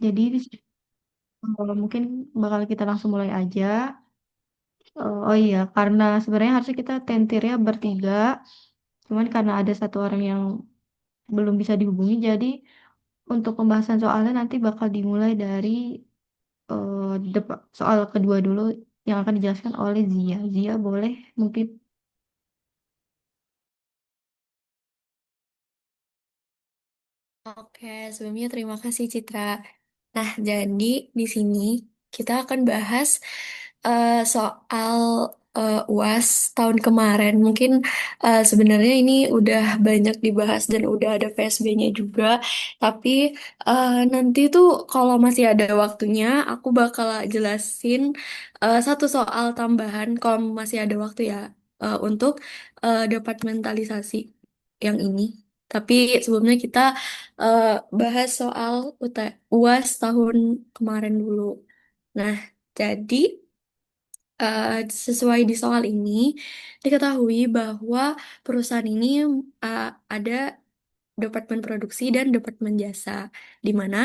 Jadi mungkin bakal kita langsung mulai aja. Oh iya, karena sebenarnya harusnya kita tentirnya bertiga, cuman karena ada satu orang yang belum bisa dihubungi, jadi untuk pembahasan soalnya nanti bakal dimulai dari soal kedua dulu yang akan dijelaskan oleh Zia. Zia boleh mungkin. Oke, sebelumnya terima kasih Citra. Nah, jadi di sini kita akan bahas soal UAS tahun kemarin. Mungkin sebenarnya ini udah banyak dibahas dan udah ada VSB-nya juga. Tapi nanti tuh kalau masih ada waktunya, aku bakal jelasin satu soal tambahan kalau masih ada waktu ya untuk departementalisasi yang ini. Tapi sebelumnya kita eh, bahas soal UAS tahun kemarin dulu. Nah, jadi eh, sesuai di soal ini diketahui bahwa perusahaan ini eh, ada Departemen Produksi dan Departemen Jasa, di mana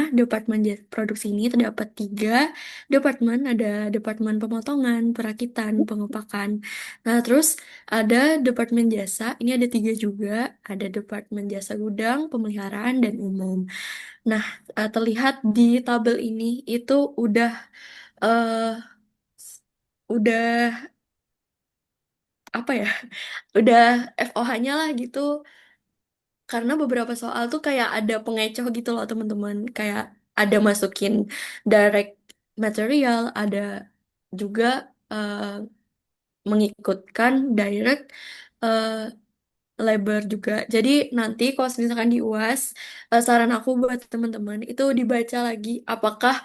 Produksi ini terdapat tiga departemen, ada Departemen Pemotongan, Perakitan, Pengepakan. Nah, terus ada Departemen Jasa, ini ada tiga juga, ada Departemen Jasa Gudang, Pemeliharaan, dan Umum. Nah, terlihat di tabel ini itu eh, udah apa ya, udah FOH-nya lah gitu. Karena beberapa soal tuh kayak ada pengecoh gitu loh teman-teman. Kayak ada masukin direct material, ada juga eh, mengikutkan direct eh, labor juga. Jadi nanti kalau misalkan di UAS, saran aku buat teman-teman itu dibaca lagi apakah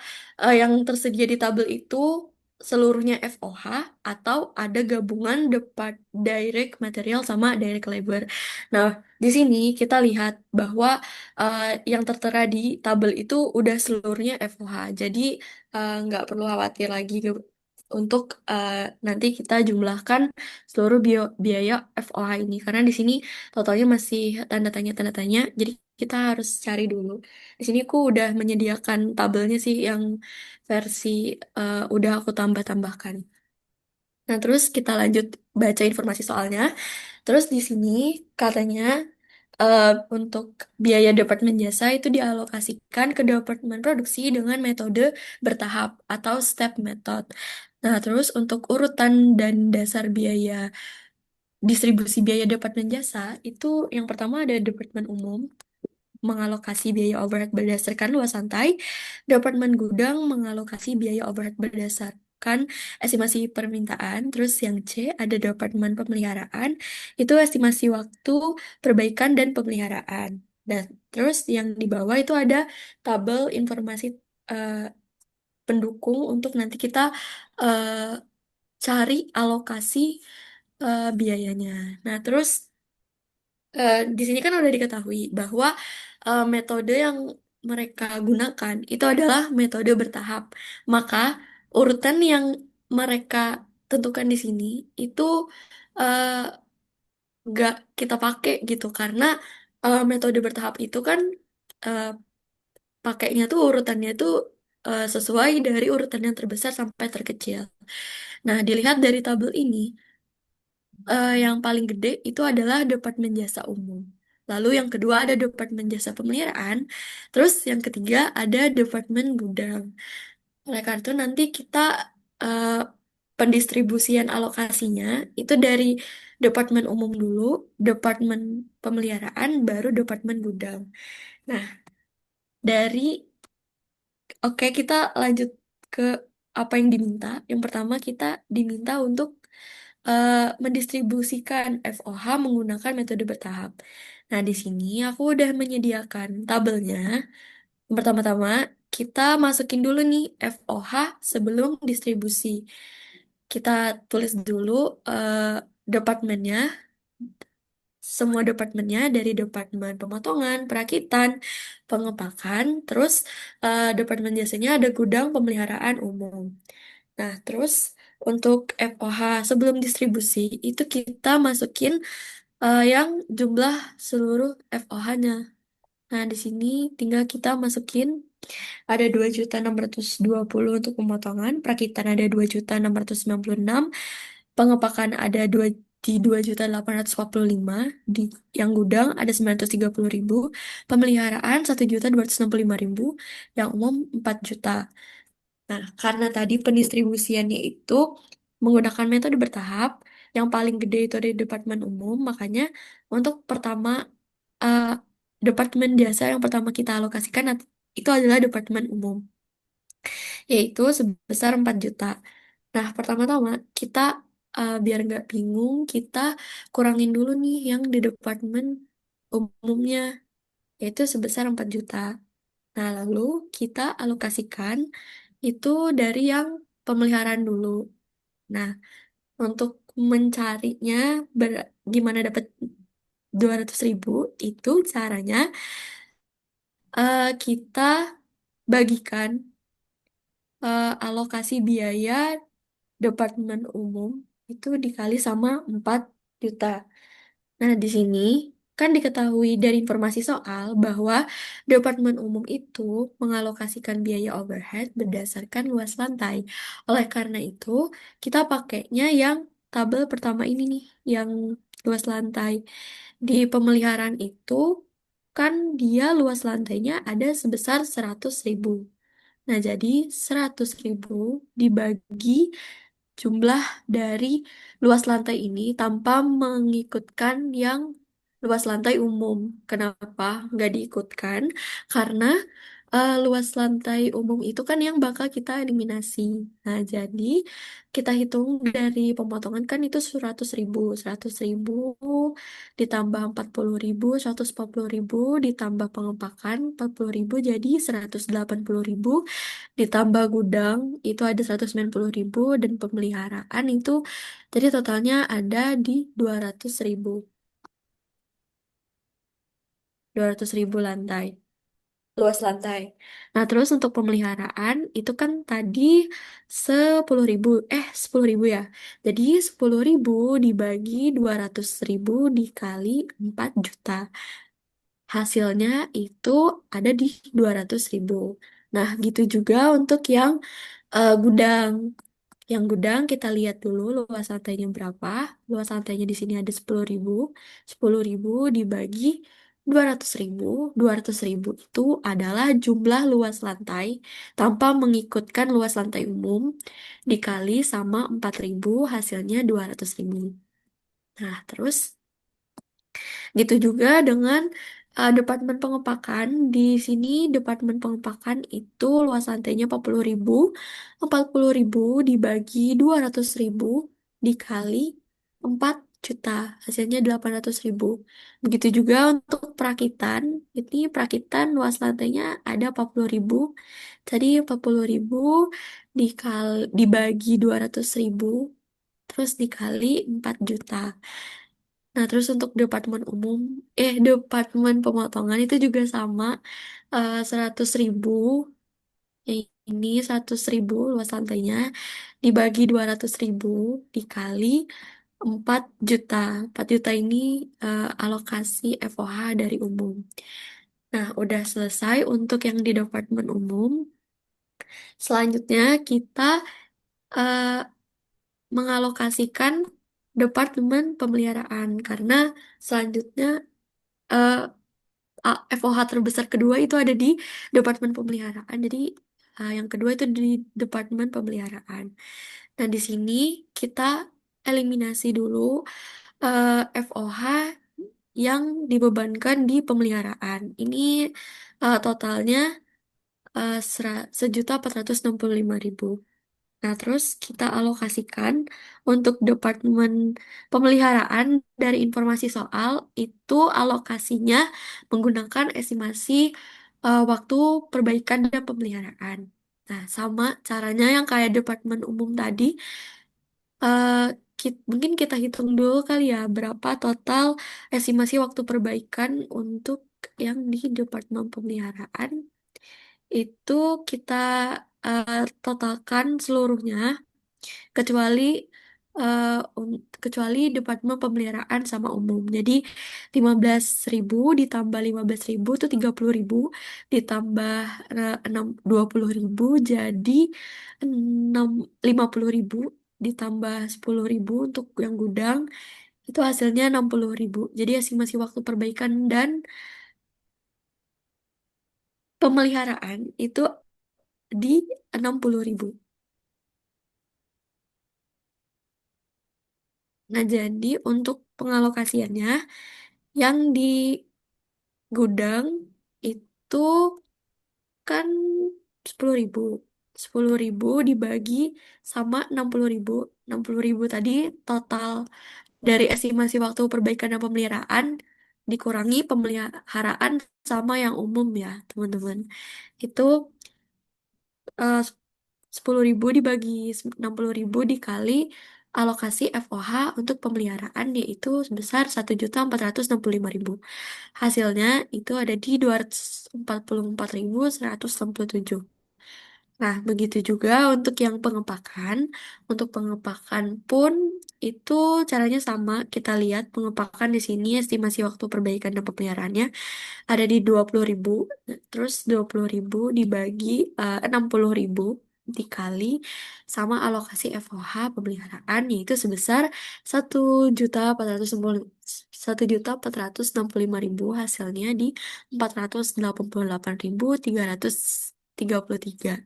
yang tersedia di tabel itu seluruhnya FOH atau ada gabungan direct material sama direct labor. Nah, di sini kita lihat bahwa yang tertera di tabel itu udah seluruhnya FOH. Jadi nggak perlu khawatir lagi untuk nanti kita jumlahkan seluruh biaya FOH ini karena di sini totalnya masih tanda tanya jadi kita harus cari dulu. Di sini aku udah menyediakan tabelnya sih yang versi udah aku tambah-tambahkan. Nah, terus kita lanjut baca informasi soalnya. Terus di sini katanya eh, untuk biaya Departemen Jasa itu dialokasikan ke Departemen Produksi dengan metode bertahap atau step method. Nah, terus untuk urutan dan dasar biaya distribusi biaya Departemen Jasa itu yang pertama ada Departemen Umum mengalokasi biaya overhead berdasarkan luas santai, Departemen Gudang mengalokasi biaya overhead berdasarkan estimasi permintaan, terus yang C ada Departemen Pemeliharaan, itu estimasi waktu perbaikan dan pemeliharaan. Dan terus yang di bawah itu ada tabel informasi eh, pendukung untuk nanti kita eh, cari alokasi biayanya. Nah, terus di sini kan udah diketahui bahwa metode yang mereka gunakan itu adalah metode bertahap. Maka urutan yang mereka tentukan di sini itu eh, gak kita pakai gitu karena metode bertahap itu kan eh, pakainya tuh urutannya tuh sesuai dari urutan yang terbesar sampai terkecil. Nah, dilihat dari tabel ini, yang paling gede itu adalah Departemen Jasa Umum. Lalu yang kedua ada Departemen Jasa Pemeliharaan. Terus yang ketiga ada Departemen Gudang. Oleh karena itu nanti kita eh, pendistribusian alokasinya itu dari Departemen Umum dulu, Departemen Pemeliharaan, baru Departemen Gudang. Nah, dari oke kita lanjut ke apa yang diminta. Yang pertama kita diminta untuk eh, mendistribusikan FOH menggunakan metode bertahap. Nah, di sini aku udah menyediakan tabelnya. Yang pertama-tama, kita masukin dulu nih FOH sebelum distribusi. Kita tulis dulu eh, departemennya, semua departemennya dari Departemen Pemotongan, Perakitan, Pengepakan, terus departemen jasanya ada gudang pemeliharaan umum. Nah, terus untuk FOH sebelum distribusi itu kita masukin yang jumlah seluruh FOH-nya. Nah, di sini tinggal kita masukin ada 2.620 untuk pemotongan, perakitan ada 2.696, pengepakan ada 2 di 2.845, di yang gudang ada 930.000, pemeliharaan 1.265.000, yang umum 4 juta. Nah, karena tadi pendistribusiannya itu menggunakan metode bertahap, yang paling gede itu ada di departemen umum, makanya untuk pertama eh, departemen jasa yang pertama kita alokasikan itu adalah departemen umum, yaitu sebesar 4 juta. Nah, pertama-tama kita biar nggak bingung, kita kurangin dulu nih yang di departemen umumnya, yaitu sebesar 4 juta. Nah, lalu kita alokasikan itu dari yang pemeliharaan dulu. Nah, untuk mencarinya gimana dapat 200.000, itu caranya kita bagikan alokasi biaya departemen umum itu dikali sama 4 juta. Nah, di sini kan diketahui dari informasi soal bahwa Departemen Umum itu mengalokasikan biaya overhead berdasarkan luas lantai. Oleh karena itu, kita pakainya yang tabel pertama ini nih, yang luas lantai. Di pemeliharaan itu, kan dia luas lantainya ada sebesar 100.000. Nah, jadi 100.000 dibagi jumlah dari luas lantai ini tanpa mengikutkan yang luas lantai umum. Kenapa nggak diikutkan? Karena luas lantai umum itu kan yang bakal kita eliminasi. Nah, jadi kita hitung dari pemotongan kan itu 100.000. 100.000 ditambah 40.000, 140.000 ditambah pengepakan 40.000 jadi 180.000, ditambah gudang itu ada 190.000, dan pemeliharaan itu jadi totalnya ada di 200.000. 200.000 lantai, luas lantai. Nah, terus untuk pemeliharaan itu kan tadi 10.000, 10.000 ya. Jadi 10.000 dibagi 200.000 dikali 4 juta. Hasilnya itu ada di 200.000. Nah, gitu juga untuk yang gudang. Yang gudang kita lihat dulu luas lantainya berapa. Luas lantainya di sini ada 10.000. 10.000 dibagi 200.000. 200.000 itu adalah jumlah luas lantai tanpa mengikutkan luas lantai umum dikali sama 4.000, hasilnya 200.000. Nah, terus gitu juga dengan Departemen Pengepakan. Di sini Departemen Pengepakan itu luas lantainya 40.000. 40.000 dibagi 200.000 dikali 4 juta. Hasilnya 800.000. Begitu juga untuk perakitan. Ini perakitan luas lantainya ada 40.000. Jadi 40.000 dibagi 200.000 terus dikali 4 juta. Nah, terus untuk departemen pemotongan itu juga sama, 100.000. Yang ini 100.000 luas lantainya dibagi 200.000 dikali 4 juta. 4 juta ini alokasi FOH dari umum. Nah, udah selesai untuk yang di departemen umum. Selanjutnya kita eh, mengalokasikan departemen pemeliharaan karena selanjutnya eh, FOH terbesar kedua itu ada di Departemen Pemeliharaan. Jadi yang kedua itu di Departemen Pemeliharaan. Nah, di sini kita eliminasi dulu FOH yang dibebankan di pemeliharaan. Ini totalnya 1.465.000. Nah, terus kita alokasikan untuk Departemen Pemeliharaan dari informasi soal itu alokasinya menggunakan estimasi waktu perbaikan dan pemeliharaan. Nah, sama caranya yang kayak Departemen Umum tadi, eh, mungkin kita hitung dulu kali ya berapa total estimasi waktu perbaikan untuk yang di Departemen Pemeliharaan. Itu kita totalkan seluruhnya kecuali kecuali Departemen Pemeliharaan sama Umum. Jadi 15.000 ditambah 15.000 itu 30.000 ditambah 20.000 jadi 50.000 ditambah 10.000 untuk yang gudang itu hasilnya 60.000. Jadi estimasi waktu perbaikan dan pemeliharaan itu di 60.000. Nah, jadi untuk pengalokasiannya yang di gudang itu kan 10.000. 10.000 dibagi sama 60.000. 60.000 tadi total dari estimasi waktu perbaikan dan pemeliharaan dikurangi pemeliharaan sama yang umum ya, teman-teman. Itu 10.000 dibagi 60.000 dikali alokasi FOH untuk pemeliharaan yaitu sebesar 1.465.000. Hasilnya itu ada di 244.167. Nah, begitu juga untuk yang pengepakan. Untuk pengepakan pun itu caranya sama. Kita lihat pengepakan di sini estimasi waktu perbaikan dan pemeliharaannya ada di 20.000. Terus 20.000 dibagi 60.000 dikali sama alokasi FOH pemeliharaan yaitu sebesar 1.465.000 hasilnya di 488.333.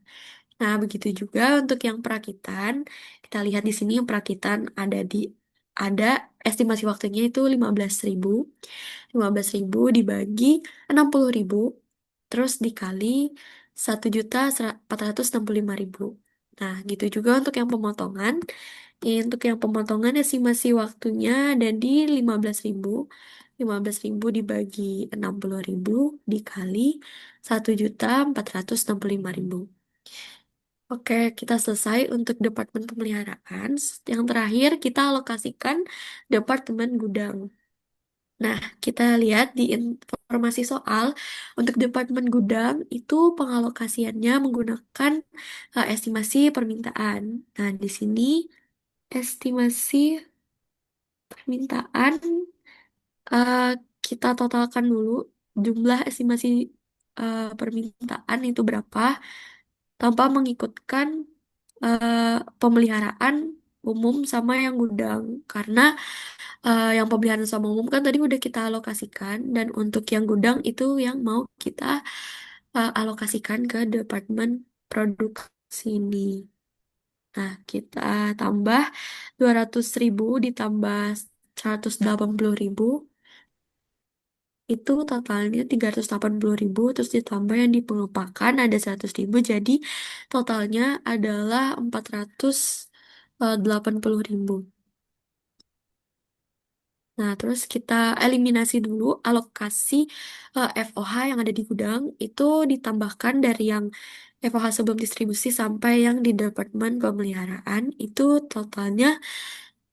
Nah, begitu juga untuk yang perakitan. Kita lihat di sini yang perakitan ada estimasi waktunya itu 15.000. 15.000 dibagi 60.000 terus dikali 1.465.000. Nah, gitu juga untuk yang pemotongan. Untuk yang pemotongan estimasi waktunya ada di 15.000. 15.000 dibagi 60.000 dikali 1.465.000. Oke, kita selesai untuk Departemen Pemeliharaan. Yang terakhir, kita alokasikan Departemen Gudang. Nah, kita lihat di informasi soal untuk Departemen Gudang itu pengalokasiannya menggunakan estimasi permintaan. Nah, di sini estimasi permintaan eh, kita totalkan dulu jumlah estimasi permintaan itu berapa tanpa mengikutkan pemeliharaan umum sama yang gudang. Karena yang pemeliharaan sama umum kan tadi udah kita alokasikan dan untuk yang gudang itu yang mau kita alokasikan ke Departemen Produksi ini. Nah, kita tambah 200.000 ditambah 180.000 itu totalnya 380.000 terus ditambah yang di pengepakan ada 100.000 jadi totalnya adalah 480.000. Nah, terus kita eliminasi dulu alokasi FOH yang ada di gudang itu ditambahkan dari yang FOH sebelum distribusi sampai yang di Departemen Pemeliharaan itu totalnya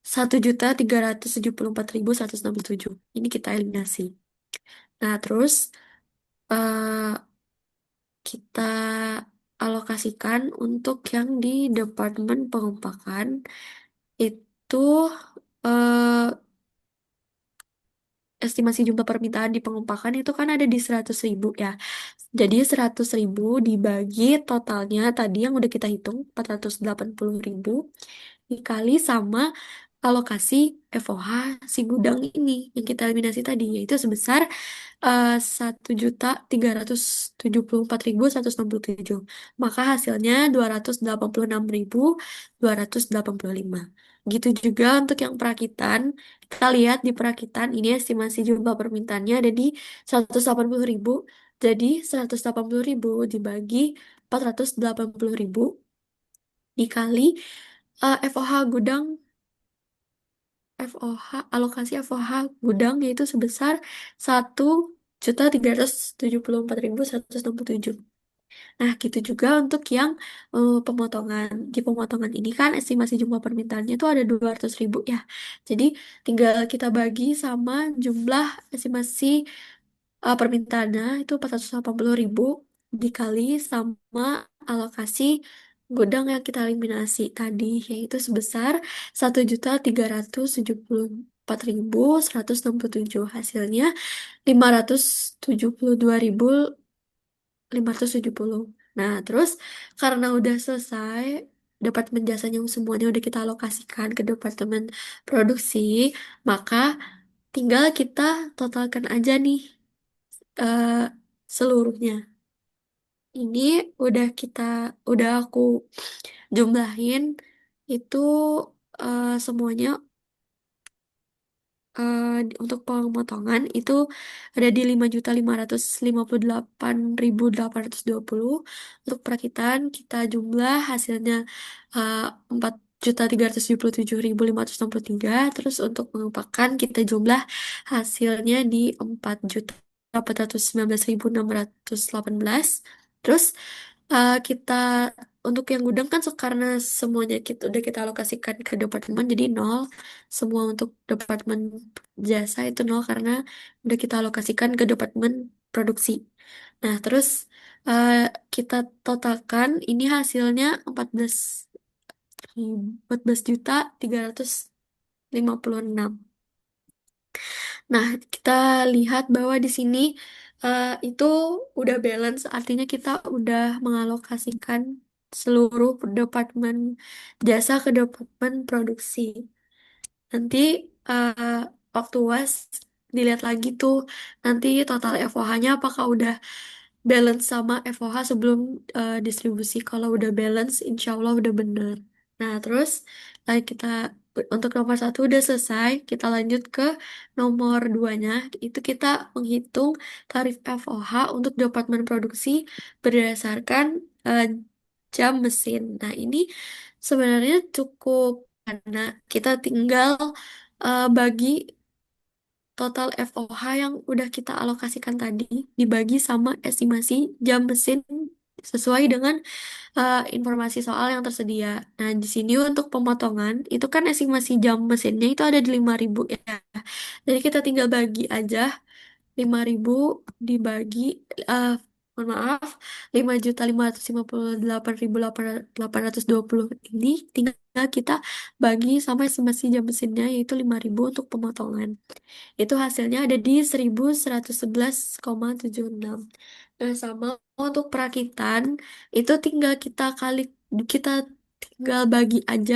1.374.167. Ini kita eliminasi. Nah, terus eh, kita alokasikan untuk yang di Departemen Pengepakan itu eh, estimasi jumlah permintaan di pengumpakan itu kan ada di 100.000 ya. Jadi 100.000 dibagi totalnya tadi yang udah kita hitung 480.000 dikali sama alokasi FOH si gudang ini yang kita eliminasi tadi yaitu sebesar 1.374.167. Maka hasilnya 286.285. Gitu juga untuk yang perakitan. Kita lihat di perakitan ini estimasi jumlah permintaannya ada di 180.000. Jadi 180.000 dibagi 480.000 dikali FOH gudang FOH alokasi FOH gudang yaitu sebesar 1.374.167. Nah, gitu juga untuk yang pemotongan. Di pemotongan ini kan estimasi jumlah permintaannya itu ada 200.000 ya. Jadi tinggal kita bagi sama jumlah estimasi permintaannya itu 480.000 dikali sama alokasi gudang yang kita eliminasi tadi, yaitu sebesar 1.374.167. Hasilnya 572.570. Nah, terus karena udah selesai, departemen jasanya semuanya udah kita alokasikan ke departemen produksi, maka tinggal kita totalkan aja nih eh, seluruhnya. Ini udah aku jumlahin itu semuanya untuk pemotongan itu ada di 5.558.820. Untuk perakitan kita jumlah hasilnya eh, 4.377.563. Terus untuk pengepakan kita jumlah hasilnya di 4.419.618. Terus kita untuk yang gudang kan karena semuanya udah kita alokasikan ke departemen jadi nol. Semua untuk departemen jasa itu nol karena udah kita alokasikan ke departemen produksi. Nah, terus eh, kita totalkan ini hasilnya 14.356. Nah, kita lihat bahwa di sini itu udah balance, artinya kita udah mengalokasikan seluruh departemen jasa ke departemen produksi. Nanti eh, waktu UAS dilihat lagi tuh nanti total FOH-nya apakah udah balance sama FOH sebelum distribusi. Kalau udah balance, insya Allah udah bener. Nah, terus kita untuk nomor satu udah selesai. Kita lanjut ke nomor duanya. Itu kita menghitung tarif FOH untuk departemen produksi berdasarkan eh, jam mesin. Nah, ini sebenarnya cukup karena kita tinggal bagi total FOH yang udah kita alokasikan tadi dibagi sama estimasi jam mesin sesuai dengan informasi soal yang tersedia. Nah, di sini untuk pemotongan itu kan estimasi jam mesinnya itu ada di 5.000 ya. Jadi kita tinggal bagi aja 5.000 dibagi eh mohon maaf 5.558.820 ini tinggal kita bagi sama estimasi jam mesinnya yaitu 5.000 untuk pemotongan. Itu hasilnya ada di 1.111,76. Nah, sama untuk perakitan, itu kita tinggal bagi aja,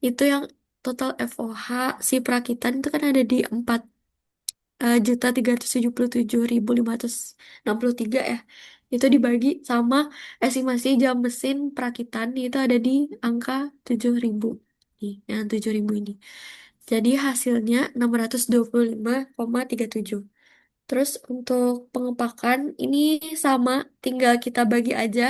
itu yang total FOH si perakitan itu kan ada di 4.377.563 ya. Itu dibagi sama estimasi jam mesin perakitan, itu ada di angka 7.000. Nih, yang 7.000 ini. Jadi hasilnya 625,37. Terus untuk pengepakan ini sama, tinggal kita bagi aja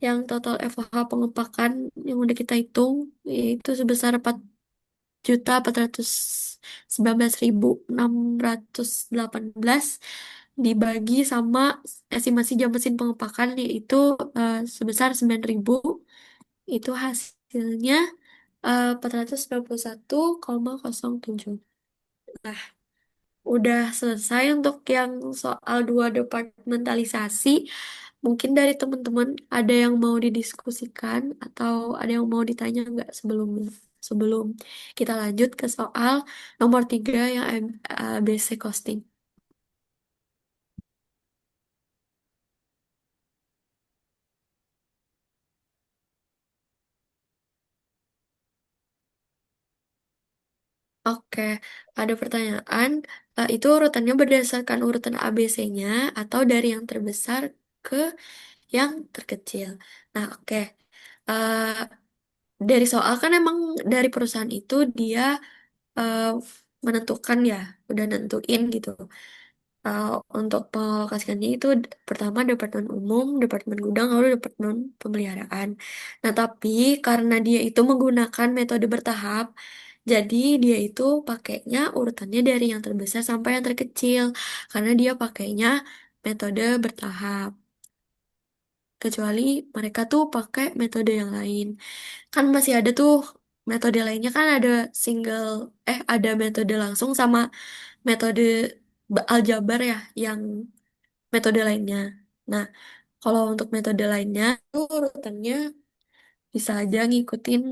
yang total FH pengepakan yang udah kita hitung yaitu sebesar 4.419.618 dibagi sama estimasi jam mesin pengepakan yaitu sebesar 9.000. Itu hasilnya 491,07. Udah selesai untuk yang soal dua departementalisasi. Mungkin dari teman-teman ada yang mau didiskusikan atau ada yang mau ditanya nggak sebelum kita lanjut ke soal nomor 3 yang ABC costing. Oke, ada pertanyaan. Itu urutannya berdasarkan urutan ABC-nya atau dari yang terbesar ke yang terkecil. Nah, oke. Eh, dari soal kan emang dari perusahaan itu dia eh, menentukan ya, udah nentuin gitu. Eh, untuk mengalokasikannya itu pertama departemen umum, departemen gudang, lalu departemen pemeliharaan. Nah, tapi karena dia itu menggunakan metode bertahap, jadi dia itu pakainya urutannya dari yang terbesar sampai yang terkecil, karena dia pakainya metode bertahap. Kecuali mereka tuh pakai metode yang lain. Kan masih ada tuh metode lainnya kan ada metode langsung sama metode aljabar ya yang metode lainnya. Nah, kalau untuk metode lainnya tuh urutannya bisa aja ngikutin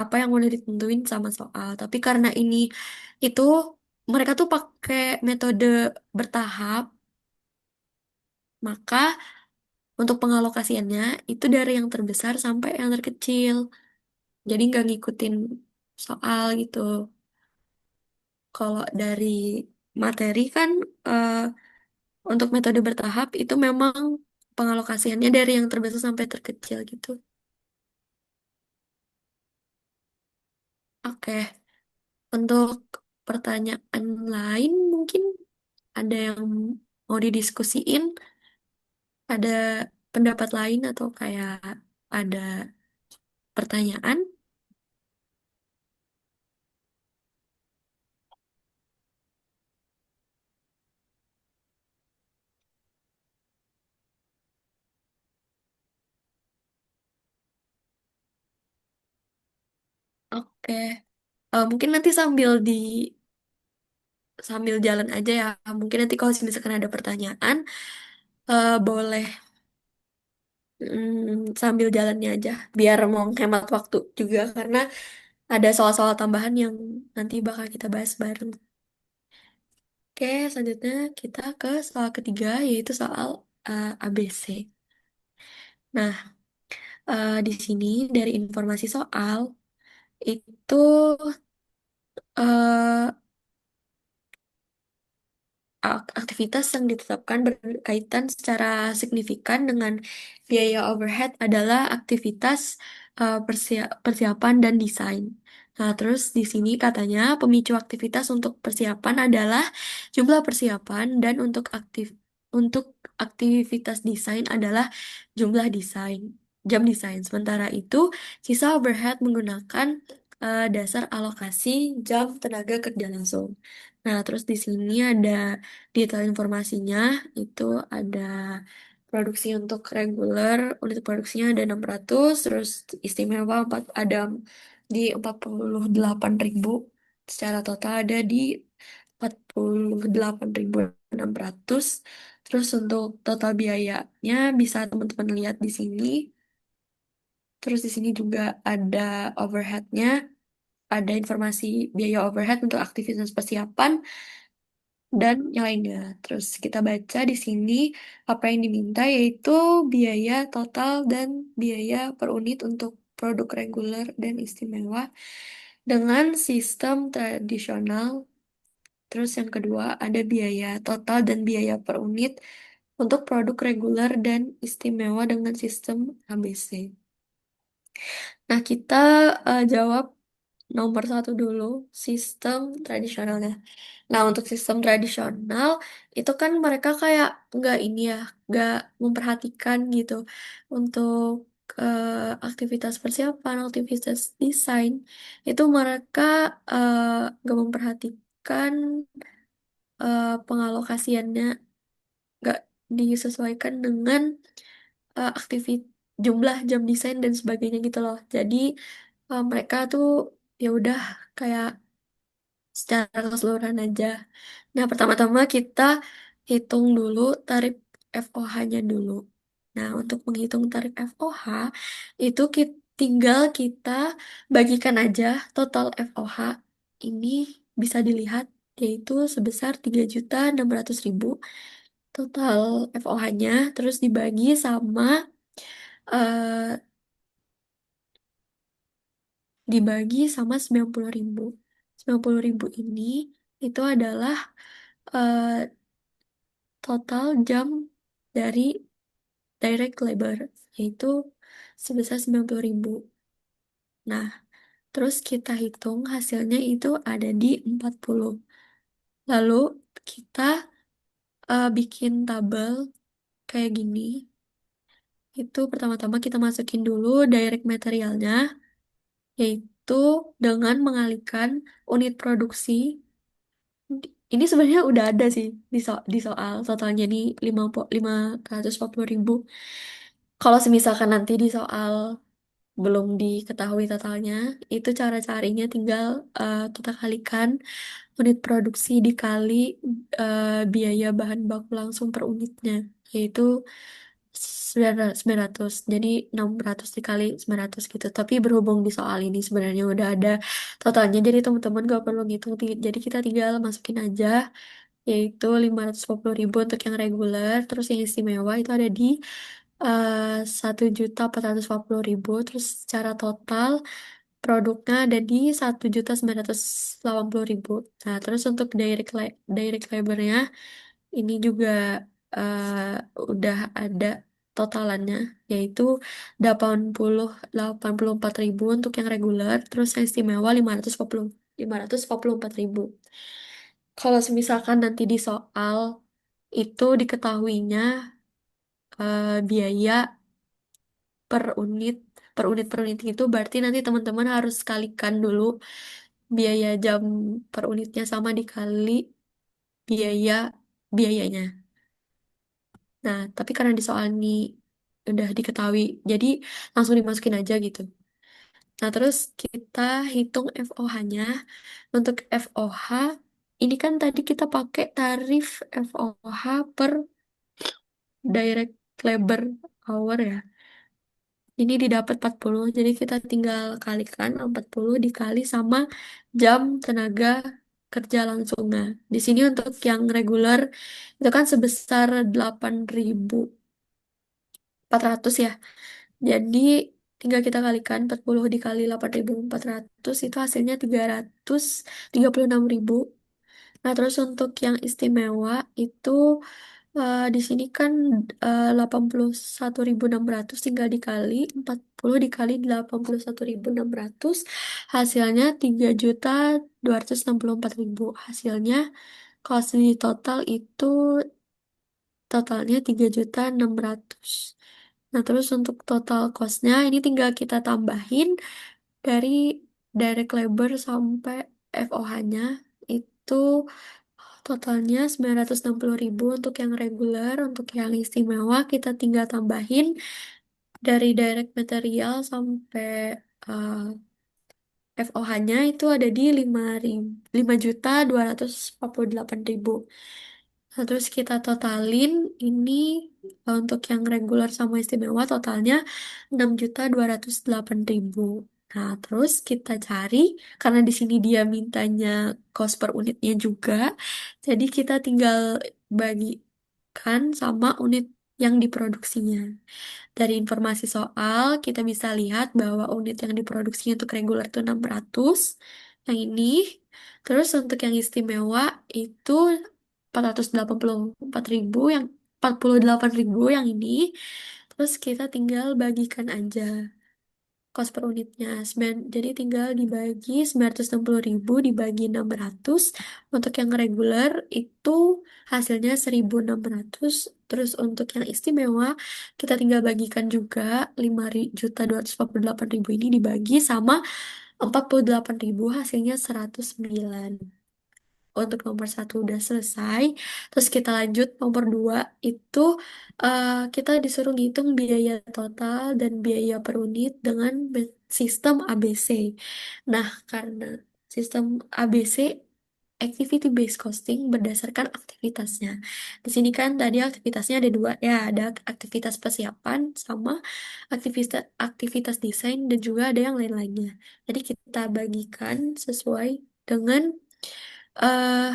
apa yang udah ditentuin sama soal. Tapi karena ini itu mereka tuh pakai metode bertahap, maka untuk pengalokasiannya itu dari yang terbesar sampai yang terkecil. Jadi nggak ngikutin soal gitu. Kalau dari materi kan eh, untuk metode bertahap itu memang pengalokasiannya dari yang terbesar sampai terkecil gitu. Oke, untuk pertanyaan lain mungkin ada yang mau didiskusiin, ada pendapat lain atau kayak ada pertanyaan? Oke, mungkin nanti sambil jalan aja ya. Mungkin nanti kalau misalkan ada pertanyaan, boleh sambil jalannya aja, biar mau hemat waktu juga karena ada soal-soal tambahan yang nanti bakal kita bahas bareng. Oke, selanjutnya kita ke soal ketiga, yaitu soal ABC. Nah, di sini dari informasi soal itu eh, aktivitas yang ditetapkan berkaitan secara signifikan dengan biaya overhead adalah aktivitas persiapan dan desain. Nah, terus di sini katanya pemicu aktivitas untuk persiapan adalah jumlah persiapan dan untuk aktivitas desain adalah jumlah desain, jam desain. Sementara itu, sisa overhead menggunakan dasar alokasi jam tenaga kerja langsung. Nah, terus di sini ada detail informasinya itu ada produksi untuk reguler, unit produksinya ada 600 terus istimewa 4 ada di 48.000. Secara total ada di 48.600. Terus untuk total biayanya bisa teman-teman lihat di sini. Terus di sini juga ada overheadnya, ada informasi biaya overhead untuk aktivitas persiapan dan yang lainnya. Terus kita baca di sini apa yang diminta yaitu biaya total dan biaya per unit untuk produk reguler dan istimewa dengan sistem tradisional. Terus yang kedua ada biaya total dan biaya per unit untuk produk reguler dan istimewa dengan sistem ABC. Nah, kita jawab nomor satu dulu, sistem tradisionalnya. Nah, untuk sistem tradisional, itu kan mereka kayak nggak ini ya, nggak memperhatikan gitu untuk aktivitas persiapan, aktivitas desain. Itu mereka eh, nggak memperhatikan pengalokasiannya, nggak disesuaikan dengan aktivitas jumlah jam desain dan sebagainya gitu loh. Jadi mereka tuh ya udah kayak secara keseluruhan aja. Nah, pertama-tama kita hitung dulu tarif FOH-nya dulu. Nah, untuk menghitung tarif FOH, itu tinggal kita bagikan aja total FOH ini bisa dilihat yaitu sebesar 3.600.000 total FOH-nya, terus dibagi sama eh, 90.000. 90.000 ini itu adalah eh, total jam dari direct labor, yaitu sebesar 90.000. Nah, terus kita hitung hasilnya itu ada di 40. Lalu kita bikin tabel kayak gini. Itu pertama-tama kita masukin dulu direct materialnya, yaitu dengan mengalihkan unit produksi. Ini sebenarnya udah ada sih di soal totalnya nih 540.000. Kalau semisalkan nanti di soal belum diketahui totalnya, itu cara carinya tinggal kita kalikan unit produksi dikali biaya bahan baku langsung per unitnya, yaitu 900. Jadi 600 dikali 900 gitu. Tapi berhubung di soal ini sebenarnya udah ada totalnya. Jadi teman-teman gak perlu ngitung. Jadi kita tinggal masukin aja. Yaitu 550.000 untuk yang reguler. Terus yang istimewa itu ada di 1.440.000. Terus secara total produknya ada di 1.980.000. Nah, terus untuk direct labornya ini juga udah ada totalannya, yaitu 84.000 untuk yang reguler, terus yang istimewa 544.000. Kalau misalkan nanti di soal itu diketahuinya biaya per unit per unit itu berarti nanti teman-teman harus kalikan dulu biaya jam per unitnya sama dikali biaya biayanya. Nah, tapi karena di soal ini udah diketahui, jadi langsung dimasukin aja gitu. Nah, terus kita hitung FOH-nya. Untuk FOH, ini kan tadi kita pakai tarif FOH per direct labor hour ya. Ini didapat 40, jadi kita tinggal kalikan 40 dikali sama jam tenaga kerja langsung. Nah, di sini untuk yang reguler itu kan sebesar 8.400 ya. Jadi tinggal kita kalikan 40 dikali 8.400 itu hasilnya 336.000. Nah, terus untuk yang istimewa itu di sini kan 81.600 tinggal dikali 40 dikali 81.600 hasilnya 3.264.000. Hasilnya kalau di total itu totalnya 3.600. Nah, terus untuk total cost-nya ini tinggal kita tambahin dari direct labor sampai FOH-nya itu totalnya 960.000 untuk yang reguler, untuk yang istimewa kita tinggal tambahin dari direct material sampai eh, FOH-nya itu ada di 5.248.000. Nah, terus kita totalin ini untuk yang reguler sama istimewa totalnya 6.208.000. Nah, terus kita cari karena di sini dia mintanya cost per unitnya juga. Jadi kita tinggal bagikan sama unit yang diproduksinya. Dari informasi soal, kita bisa lihat bahwa unit yang diproduksi untuk reguler itu 600, yang ini. Terus untuk yang istimewa itu 484.000, yang 48.000 yang ini. Terus kita tinggal bagikan aja kos per unitnya. Jadi tinggal dibagi 960.000 dibagi 600. Untuk yang reguler itu hasilnya 1.600. Terus untuk yang istimewa kita tinggal bagikan juga 5.248.000 ini dibagi sama 48.000 hasilnya 109. Untuk nomor satu udah selesai. Terus kita lanjut nomor dua itu kita disuruh ngitung biaya total dan biaya per unit dengan sistem ABC. Nah, karena sistem ABC activity based costing berdasarkan aktivitasnya. Di sini kan tadi aktivitasnya ada dua ya, ada aktivitas persiapan sama aktivitas aktivitas desain dan juga ada yang lain-lainnya. Jadi kita bagikan dengan eh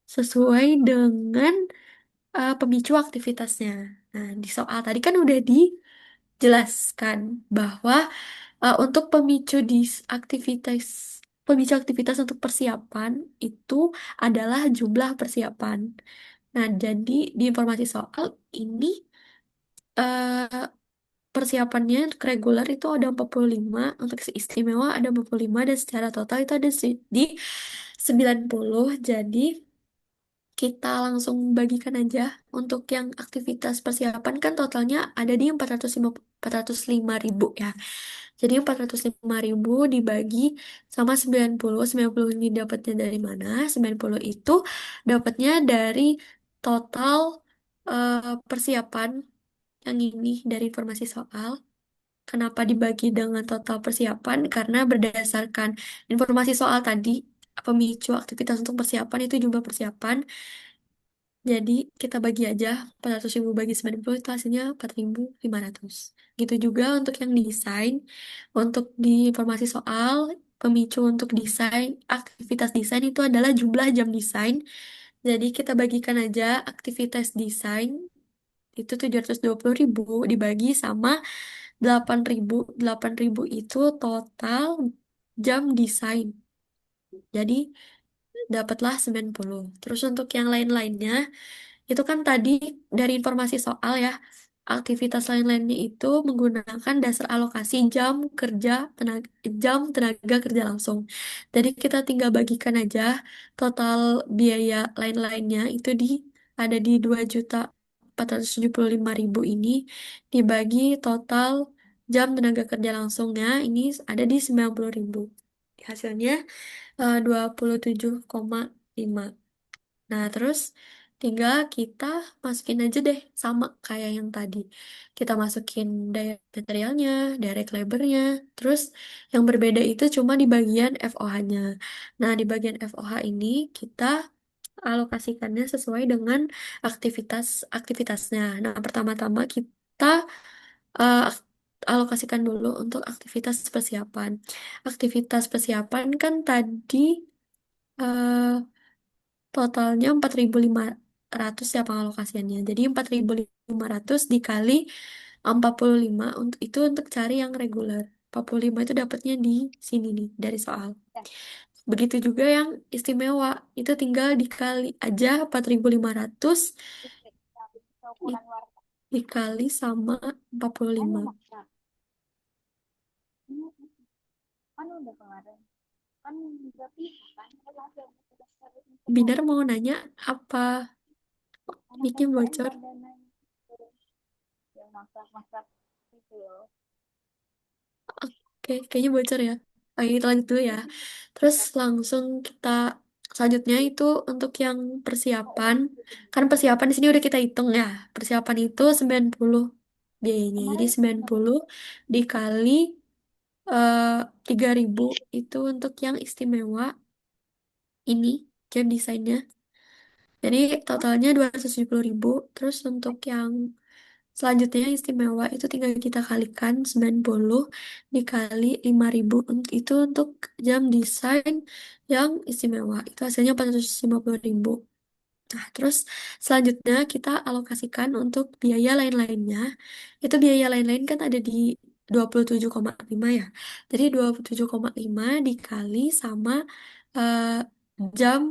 sesuai dengan pemicu aktivitasnya. Nah, di soal tadi kan udah dijelaskan bahwa untuk pemicu aktivitas untuk persiapan itu adalah jumlah persiapan. Nah, jadi di informasi soal ini eh, persiapannya untuk reguler itu ada 45, untuk istimewa ada 45 dan secara total itu ada di 90. Jadi kita langsung bagikan aja untuk yang aktivitas persiapan kan totalnya ada di 405.000 ya. Jadi 405.000 dibagi sama 90. 90 ini dapatnya dari mana? 90 itu dapatnya dari total persiapan yang ini dari informasi soal. Kenapa dibagi dengan total persiapan? Karena berdasarkan informasi soal tadi, pemicu aktivitas untuk persiapan itu jumlah persiapan Jadi kita bagi aja 400.000 bagi 90 itu hasilnya 4.500. Gitu juga untuk yang desain, untuk di informasi soal, pemicu untuk desain, aktivitas desain itu adalah jumlah jam desain. Jadi kita bagikan aja aktivitas desain itu 720.000 dibagi sama 8.000. 8.000 itu total jam desain. Jadi dapatlah 90. Terus untuk yang lain-lainnya, itu kan tadi dari informasi soal ya, aktivitas lain-lainnya itu menggunakan dasar alokasi jam tenaga kerja langsung. Jadi kita tinggal bagikan aja total biaya lain-lainnya itu ada di 2.475.000 ini dibagi total jam tenaga kerja langsungnya ini ada di 90.000. Hasilnya 27,5. Nah, terus tinggal kita masukin aja deh sama kayak yang tadi. Kita masukin direct materialnya, direct labornya. Terus yang berbeda itu cuma di bagian FOH-nya. Nah, di bagian FOH ini kita alokasikannya sesuai dengan aktivitasnya. Nah, pertama-tama kita eh, ak- alokasikan dulu untuk aktivitas persiapan. Aktivitas persiapan kan tadi eh, totalnya 4.500 ya pengalokasiannya. Jadi 4.500 dikali 45 untuk itu untuk cari yang reguler. 45 itu dapatnya di sini nih dari soal. Begitu juga yang istimewa. Itu tinggal dikali aja 4.500 di- dikali sama 45. Binar mau nanya apa? Mic-nya bocor. Oke, kayaknya bocor ya. Oke, kita lanjut dulu ya. Terus langsung kita selanjutnya itu untuk yang persiapan. Kan persiapan di sini udah kita hitung ya. Persiapan itu 90 biayanya. Jadi 90 dikali eh 3.000 itu untuk yang istimewa ini jam desainnya. Jadi totalnya 270.000. Terus untuk yang selanjutnya yang istimewa itu tinggal kita kalikan 90 dikali 5.000 itu untuk jam desain yang istimewa. Itu hasilnya 450.000. Nah, terus selanjutnya kita alokasikan untuk biaya lain-lainnya. Itu biaya lain-lain kan ada di 27,5 ya. Jadi 27,5 dikali sama eh, jam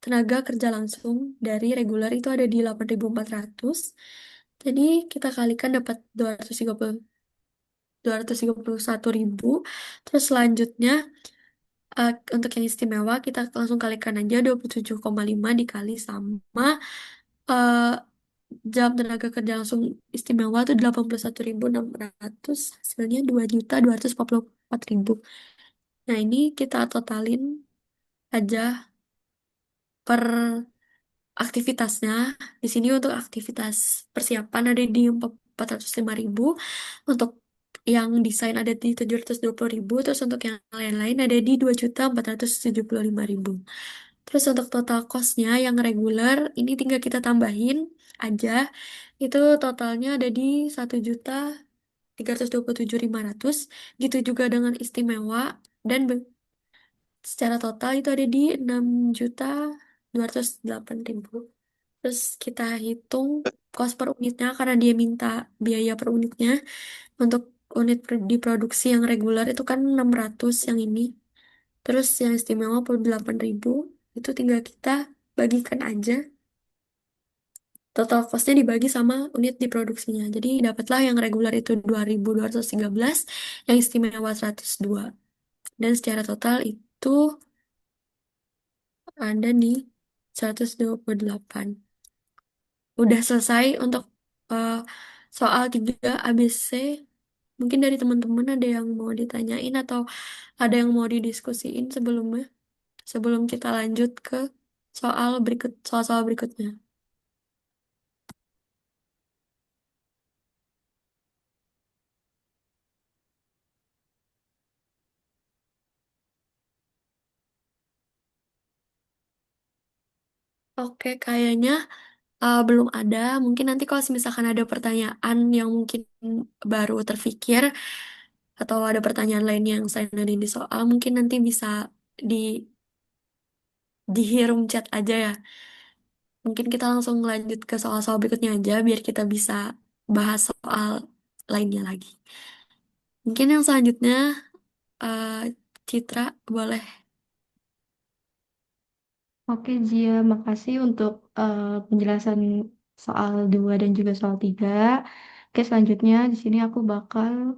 tenaga kerja langsung dari reguler itu ada di 8.400. Jadi kita kalikan dapat 231.000. Terus selanjutnya untuk yang istimewa kita langsung kalikan aja 27,5 dikali sama eh, jam tenaga kerja langsung istimewa itu 81.600. Hasilnya 2.244.000. Nah, ini kita totalin aja per aktivitasnya. Di sini untuk aktivitas persiapan ada di 405.000. Untuk yang desain ada di 720.000. Terus untuk yang lain-lain ada di 2.475.000. Terus untuk total cost-nya yang reguler ini tinggal kita tambahin aja. Itu totalnya ada di 1.327.500. Gitu juga dengan istimewa dan secara total itu ada di 6.208.000. Terus kita hitung cost per unitnya karena dia minta biaya per unitnya. Untuk diproduksi yang reguler itu kan 600 yang ini. Terus yang istimewa 48.000. Itu tinggal kita bagikan aja. Total costnya dibagi sama unit diproduksinya. Jadi dapatlah yang reguler itu 2.213, yang istimewa 102. Dan secara total itu ada di 128. Udah selesai untuk eh, soal 3 ABC. Mungkin dari teman-teman ada yang mau ditanyain atau ada yang mau didiskusiin sebelumnya, sebelum kita lanjut ke soal-soal berikutnya. Oke, kayaknya Belum ada. Mungkin nanti kalau misalkan ada pertanyaan yang mungkin baru terfikir atau ada pertanyaan lain yang saya nanti di soal, mungkin nanti bisa di dihirum chat aja ya. Mungkin kita langsung lanjut ke soal-soal berikutnya aja biar kita bisa bahas soal lainnya lagi. Mungkin yang selanjutnya eh, Citra boleh. Oke, Zia, makasih untuk penjelasan soal 2 dan juga soal 3. Oke, selanjutnya di sini aku bakal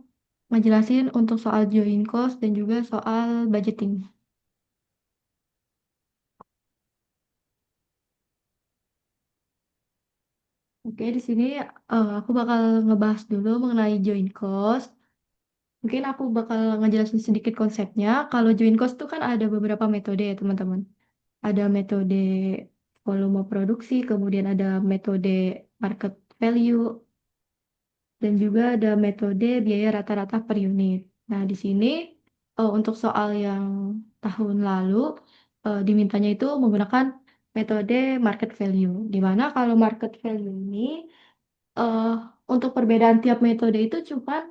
ngejelasin untuk soal join cost dan juga soal budgeting. Oke, di sini aku bakal ngebahas dulu mengenai join cost. Mungkin aku bakal ngejelasin sedikit konsepnya. Kalau join cost itu kan ada beberapa metode ya, teman-teman. Ada metode volume produksi, kemudian ada metode market value, dan juga ada metode biaya rata-rata per unit. Nah, di sini untuk soal yang tahun lalu dimintanya itu menggunakan metode market value. Di mana kalau market value ini eh, untuk perbedaan tiap metode itu cuma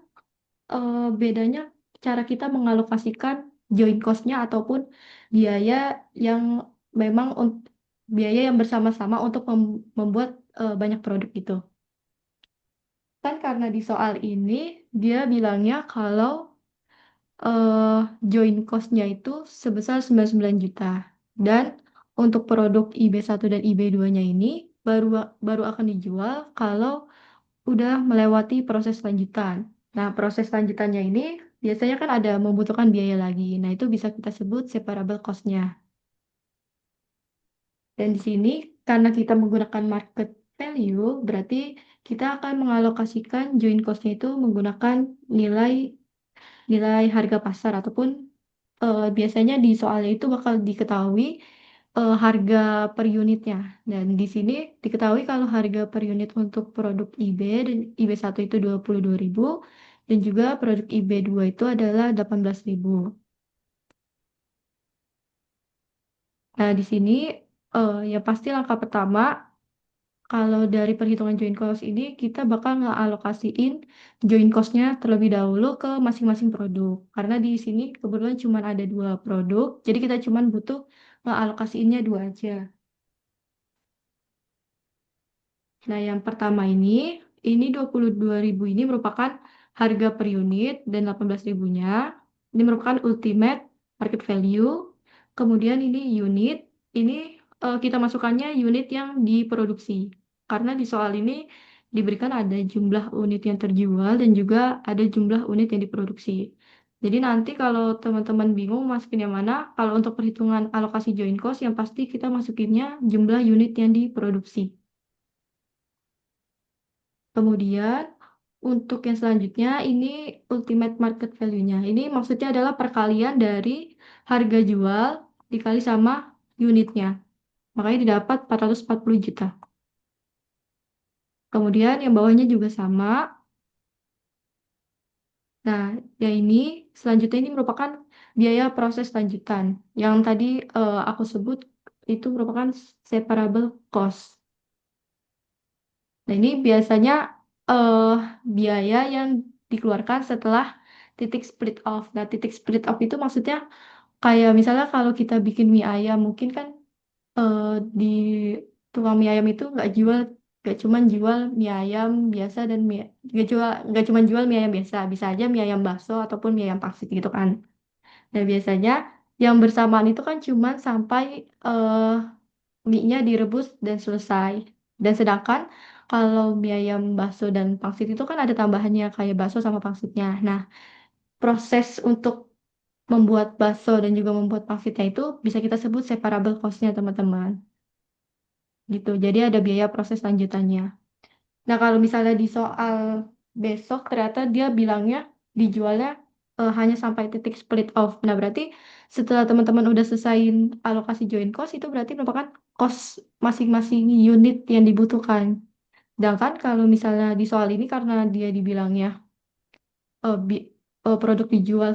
bedanya cara kita mengalokasikan join cost-nya ataupun biaya yang memang biaya yang bersama-sama untuk membuat banyak produk itu. Kan karena di soal ini dia bilangnya kalau eh join cost-nya itu sebesar 99 juta. Dan untuk produk IB1 dan IB2-nya ini baru baru akan dijual kalau udah melewati proses lanjutan. Nah, proses lanjutannya ini biasanya kan ada membutuhkan biaya lagi. Nah, itu bisa kita sebut separable cost-nya. Dan di sini karena kita menggunakan market value, berarti kita akan mengalokasikan join cost-nya itu menggunakan nilai nilai harga pasar ataupun biasanya di soalnya itu bakal diketahui harga per unitnya. Dan di sini diketahui kalau harga per unit untuk produk IB dan IB1 itu 22.000 dan juga produk IB2 itu adalah 18.000. Nah, di sini ya pasti langkah pertama kalau dari perhitungan join cost ini kita bakal ngealokasiin join cost-nya terlebih dahulu ke masing-masing produk. Karena di sini kebetulan cuma ada 2 produk, jadi kita cuma butuh ngealokasiinnya 2 aja. Nah, yang pertama ini 22.000 ini merupakan harga per unit dan 18 ribunya. Ini merupakan ultimate market value. Kemudian ini unit, ini kita masukkannya unit yang diproduksi. Karena di soal ini diberikan ada jumlah unit yang terjual dan juga ada jumlah unit yang diproduksi. Jadi nanti kalau teman-teman bingung masukin yang mana, kalau untuk perhitungan alokasi join cost yang pasti kita masukinnya jumlah unit yang diproduksi. Kemudian untuk yang selanjutnya ini ultimate market value-nya. Ini maksudnya adalah perkalian dari harga jual dikali sama unitnya. Makanya didapat 440 juta. Kemudian yang bawahnya juga sama. Nah, yang ini selanjutnya ini merupakan biaya proses lanjutan. Yang tadi aku sebut itu merupakan separable cost. Nah, ini biasanya eh biaya yang dikeluarkan setelah titik split off. Nah, titik split off itu maksudnya kayak misalnya kalau kita bikin mie ayam, mungkin kan eh, di tukang mie ayam itu nggak cuman jual mie ayam biasa dan nggak cuman jual mie ayam biasa, bisa aja mie ayam bakso ataupun mie ayam pangsit gitu kan. Nah, biasanya yang bersamaan itu kan cuman sampai eh, mie-nya direbus dan selesai. Dan sedangkan kalau mie ayam bakso dan pangsit itu kan ada tambahannya kayak bakso sama pangsitnya. Nah, proses untuk membuat bakso dan juga membuat pangsitnya itu bisa kita sebut separable cost-nya, teman-teman. Gitu. Jadi ada biaya proses lanjutannya. Nah, kalau misalnya di soal besok ternyata dia bilangnya dijualnya hanya sampai titik split off. Nah, berarti setelah teman-teman udah selesaiin alokasi join cost itu berarti merupakan cost masing-masing unit yang dibutuhkan. Sedangkan kalau misalnya di soal ini karena dia dibilangnya produk dijual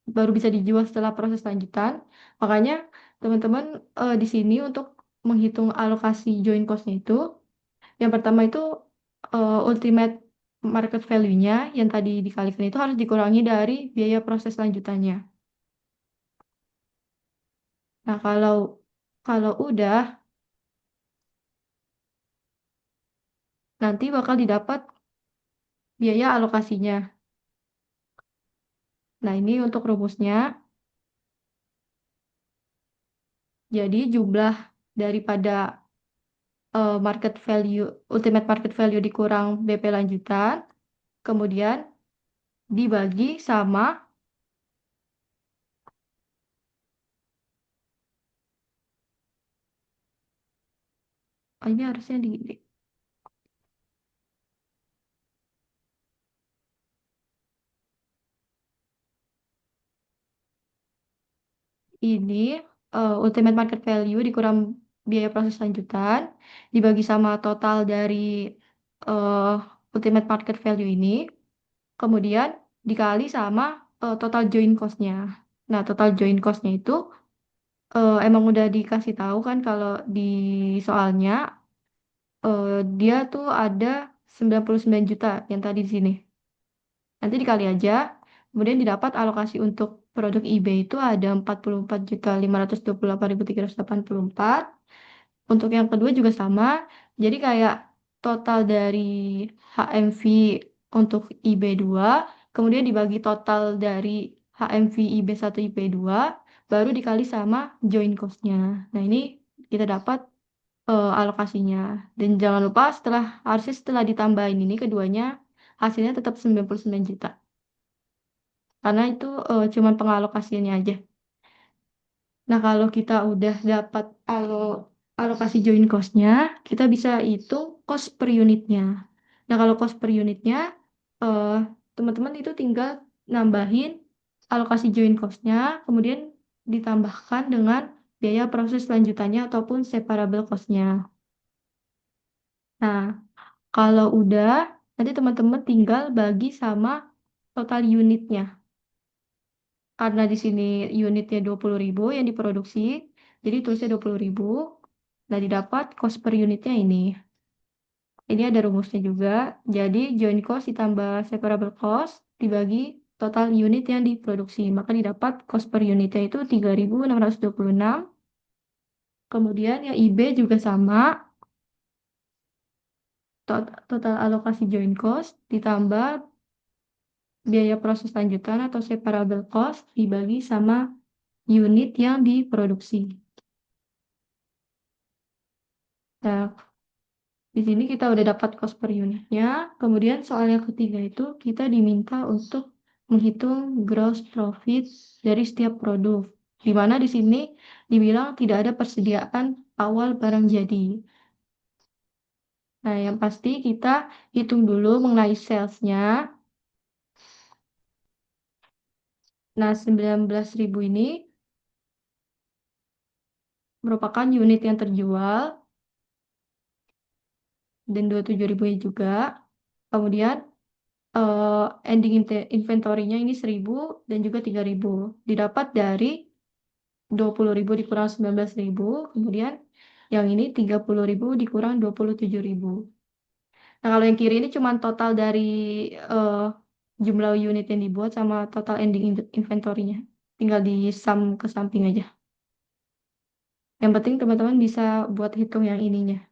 baru bisa dijual setelah proses lanjutan, makanya teman-teman di sini untuk menghitung alokasi join cost-nya itu, yang pertama itu ultimate market value-nya yang tadi dikalikan itu harus dikurangi dari biaya proses lanjutannya. Nah, kalau kalau udah nanti bakal didapat biaya alokasinya. Nah, ini untuk rumusnya. Jadi jumlah daripada market value, ultimate market value dikurang BP lanjutan, kemudian dibagi sama, oh, ini harusnya ini ultimate market value dikurang biaya proses lanjutan, dibagi sama total dari eh, ultimate market value ini, kemudian dikali sama total join cost-nya. Nah, total join cost-nya itu emang udah dikasih tahu kan kalau di soalnya dia tuh ada 99 juta yang tadi di sini. Nanti dikali aja, kemudian didapat alokasi untuk produk IB itu ada 44.528.384. Untuk yang kedua juga sama. Jadi kayak total dari HMV untuk IB2, kemudian dibagi total dari HMV IB1 IB2, baru dikali sama join cost-nya. Nah, ini kita dapat alokasinya. Dan jangan lupa harusnya setelah ditambahin ini keduanya hasilnya tetap 99 juta. Karena itu cuman pengalokasiannya aja. Nah, kalau kita udah dapat alokasi join cost-nya, kita bisa hitung cost per unitnya. Nah, kalau cost per unitnya, eh, teman-teman itu tinggal nambahin alokasi join cost-nya, kemudian ditambahkan dengan biaya proses lanjutannya ataupun separable cost-nya. Nah, kalau udah, nanti teman-teman tinggal bagi sama total unitnya. Karena di sini unitnya 20.000 yang diproduksi, jadi tulisnya 20.000. Nah, didapat cost per unitnya ini. Ini ada rumusnya juga. Jadi, joint cost ditambah separable cost dibagi total unit yang diproduksi. Maka didapat cost per unitnya itu 3.626. Kemudian yang IB juga sama. Total alokasi joint cost ditambah biaya proses lanjutan atau separable cost dibagi sama unit yang diproduksi. Nah, di sini kita udah dapat cost per unitnya. Kemudian soal yang ketiga itu kita diminta untuk menghitung gross profit dari setiap produk. Di mana di sini dibilang tidak ada persediaan awal barang jadi. Nah, yang pasti kita hitung dulu mengenai sales-nya. Nah, 19.000 ini merupakan unit yang terjual dan 27.000 juga. Kemudian ending inventory-nya ini 1.000 dan juga 3.000. Didapat dari 20.000 dikurang 19.000, kemudian yang ini 30.000 dikurang 27.000. Nah, kalau yang kiri ini cuma total dari eh, jumlah unit yang dibuat sama total ending inventory-nya. Tinggal di sum ke samping aja. Yang penting teman-teman bisa buat hitung yang ininya.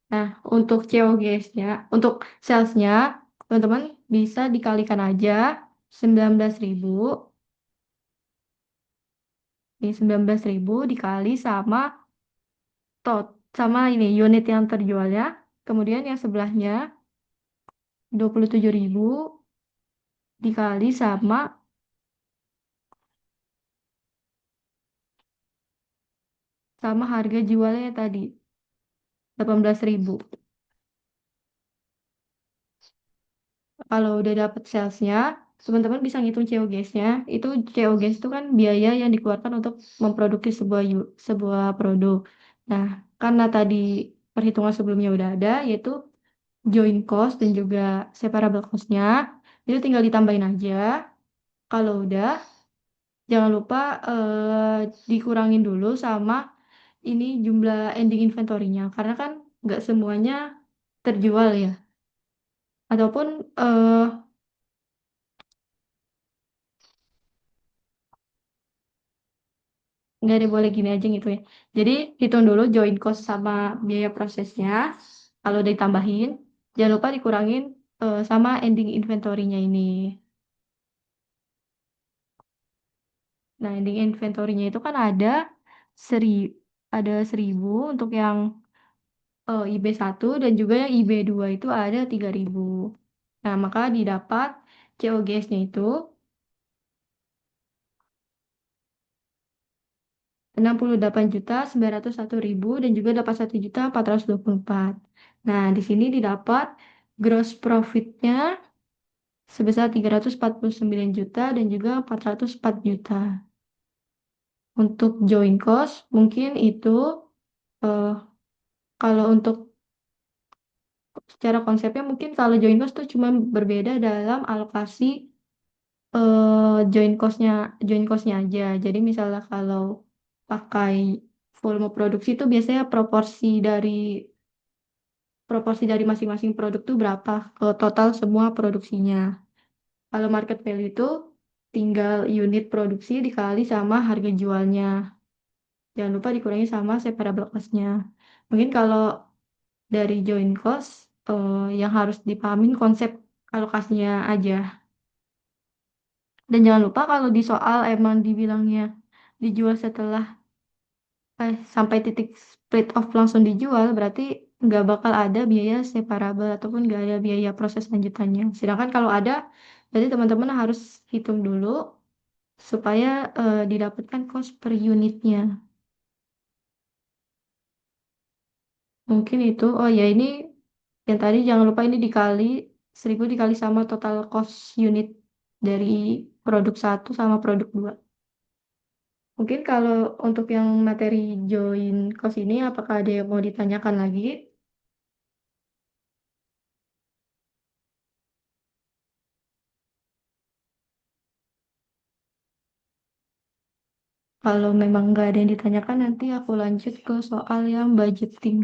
Nah, untuk COGS-nya, untuk sales-nya, teman-teman bisa dikalikan aja 19.000. Ini 19.000 dikali sama sama ini unit yang terjualnya. Kemudian yang sebelahnya 27.000 dikali sama harga jualnya tadi 18.000. Kalau udah dapet salesnya, teman-teman bisa ngitung COGS-nya. Itu COGS itu kan biaya yang dikeluarkan untuk memproduksi sebuah produk. Nah, karena tadi perhitungan sebelumnya udah ada, yaitu joint cost dan juga separable cost-nya, itu tinggal ditambahin aja. Kalau udah, jangan lupa dikurangin dulu sama ini jumlah ending inventory-nya karena kan nggak semuanya terjual ya. Ataupun nggak ada boleh gini aja gitu ya. Jadi hitung dulu join cost sama biaya prosesnya. Kalau ditambahin, jangan lupa dikurangin sama ending inventory-nya ini. Nah, ending inventory-nya itu kan seri, ada 1.000 untuk yang IB1 dan juga yang IB2 itu ada 3.000. Nah, maka didapat COGS-nya itu 68.901.000 dan juga dapat 1.424. Nah, di sini didapat gross profit-nya sebesar 349 juta dan juga 404 juta. Untuk join cost, mungkin itu eh, kalau untuk secara konsepnya mungkin kalau join cost itu cuma berbeda dalam alokasi join costnya aja. Jadi misalnya kalau pakai volume produksi itu biasanya proporsi dari masing-masing produk tuh berapa ke total semua produksinya. Kalau market value itu tinggal unit produksi dikali sama harga jualnya. Jangan lupa dikurangi sama separable cost-nya. Mungkin kalau dari join cost yang harus dipahamin konsep alokasinya aja. Dan jangan lupa kalau di soal emang dibilangnya dijual sampai titik split off langsung dijual, berarti nggak bakal ada biaya separable ataupun nggak ada biaya proses lanjutannya. Sedangkan kalau ada, berarti teman-teman harus hitung dulu supaya didapatkan cost per unitnya. Mungkin itu. Oh ya ini yang tadi jangan lupa ini 1.000 dikali sama total cost unit dari produk satu sama produk dua. Mungkin kalau untuk yang materi join cost ini, apakah ada yang mau ditanyakan lagi? Kalau memang nggak ada yang ditanyakan, nanti aku lanjut ke soal yang budgeting.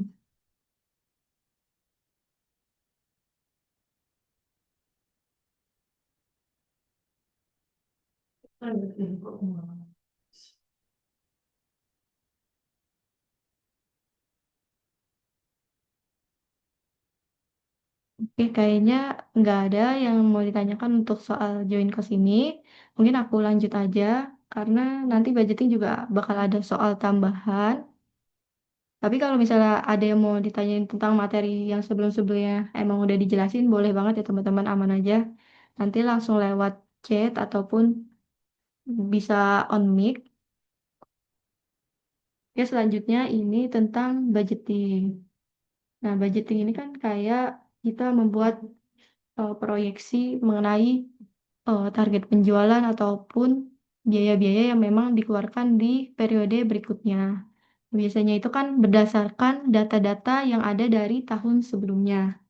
Oke, kayaknya nggak ada yang mau ditanyakan untuk soal join cost ini. Mungkin aku lanjut aja, karena nanti budgeting juga bakal ada soal tambahan. Tapi kalau misalnya ada yang mau ditanyain tentang materi yang sebelum-sebelumnya emang udah dijelasin, boleh banget ya teman-teman, aman aja. Nanti langsung lewat chat ataupun bisa on mic. Ya, selanjutnya ini tentang budgeting. Nah, budgeting ini kan kayak kita membuat proyeksi mengenai target penjualan ataupun biaya-biaya yang memang dikeluarkan di periode berikutnya. Biasanya itu kan berdasarkan data-data yang ada dari tahun sebelumnya.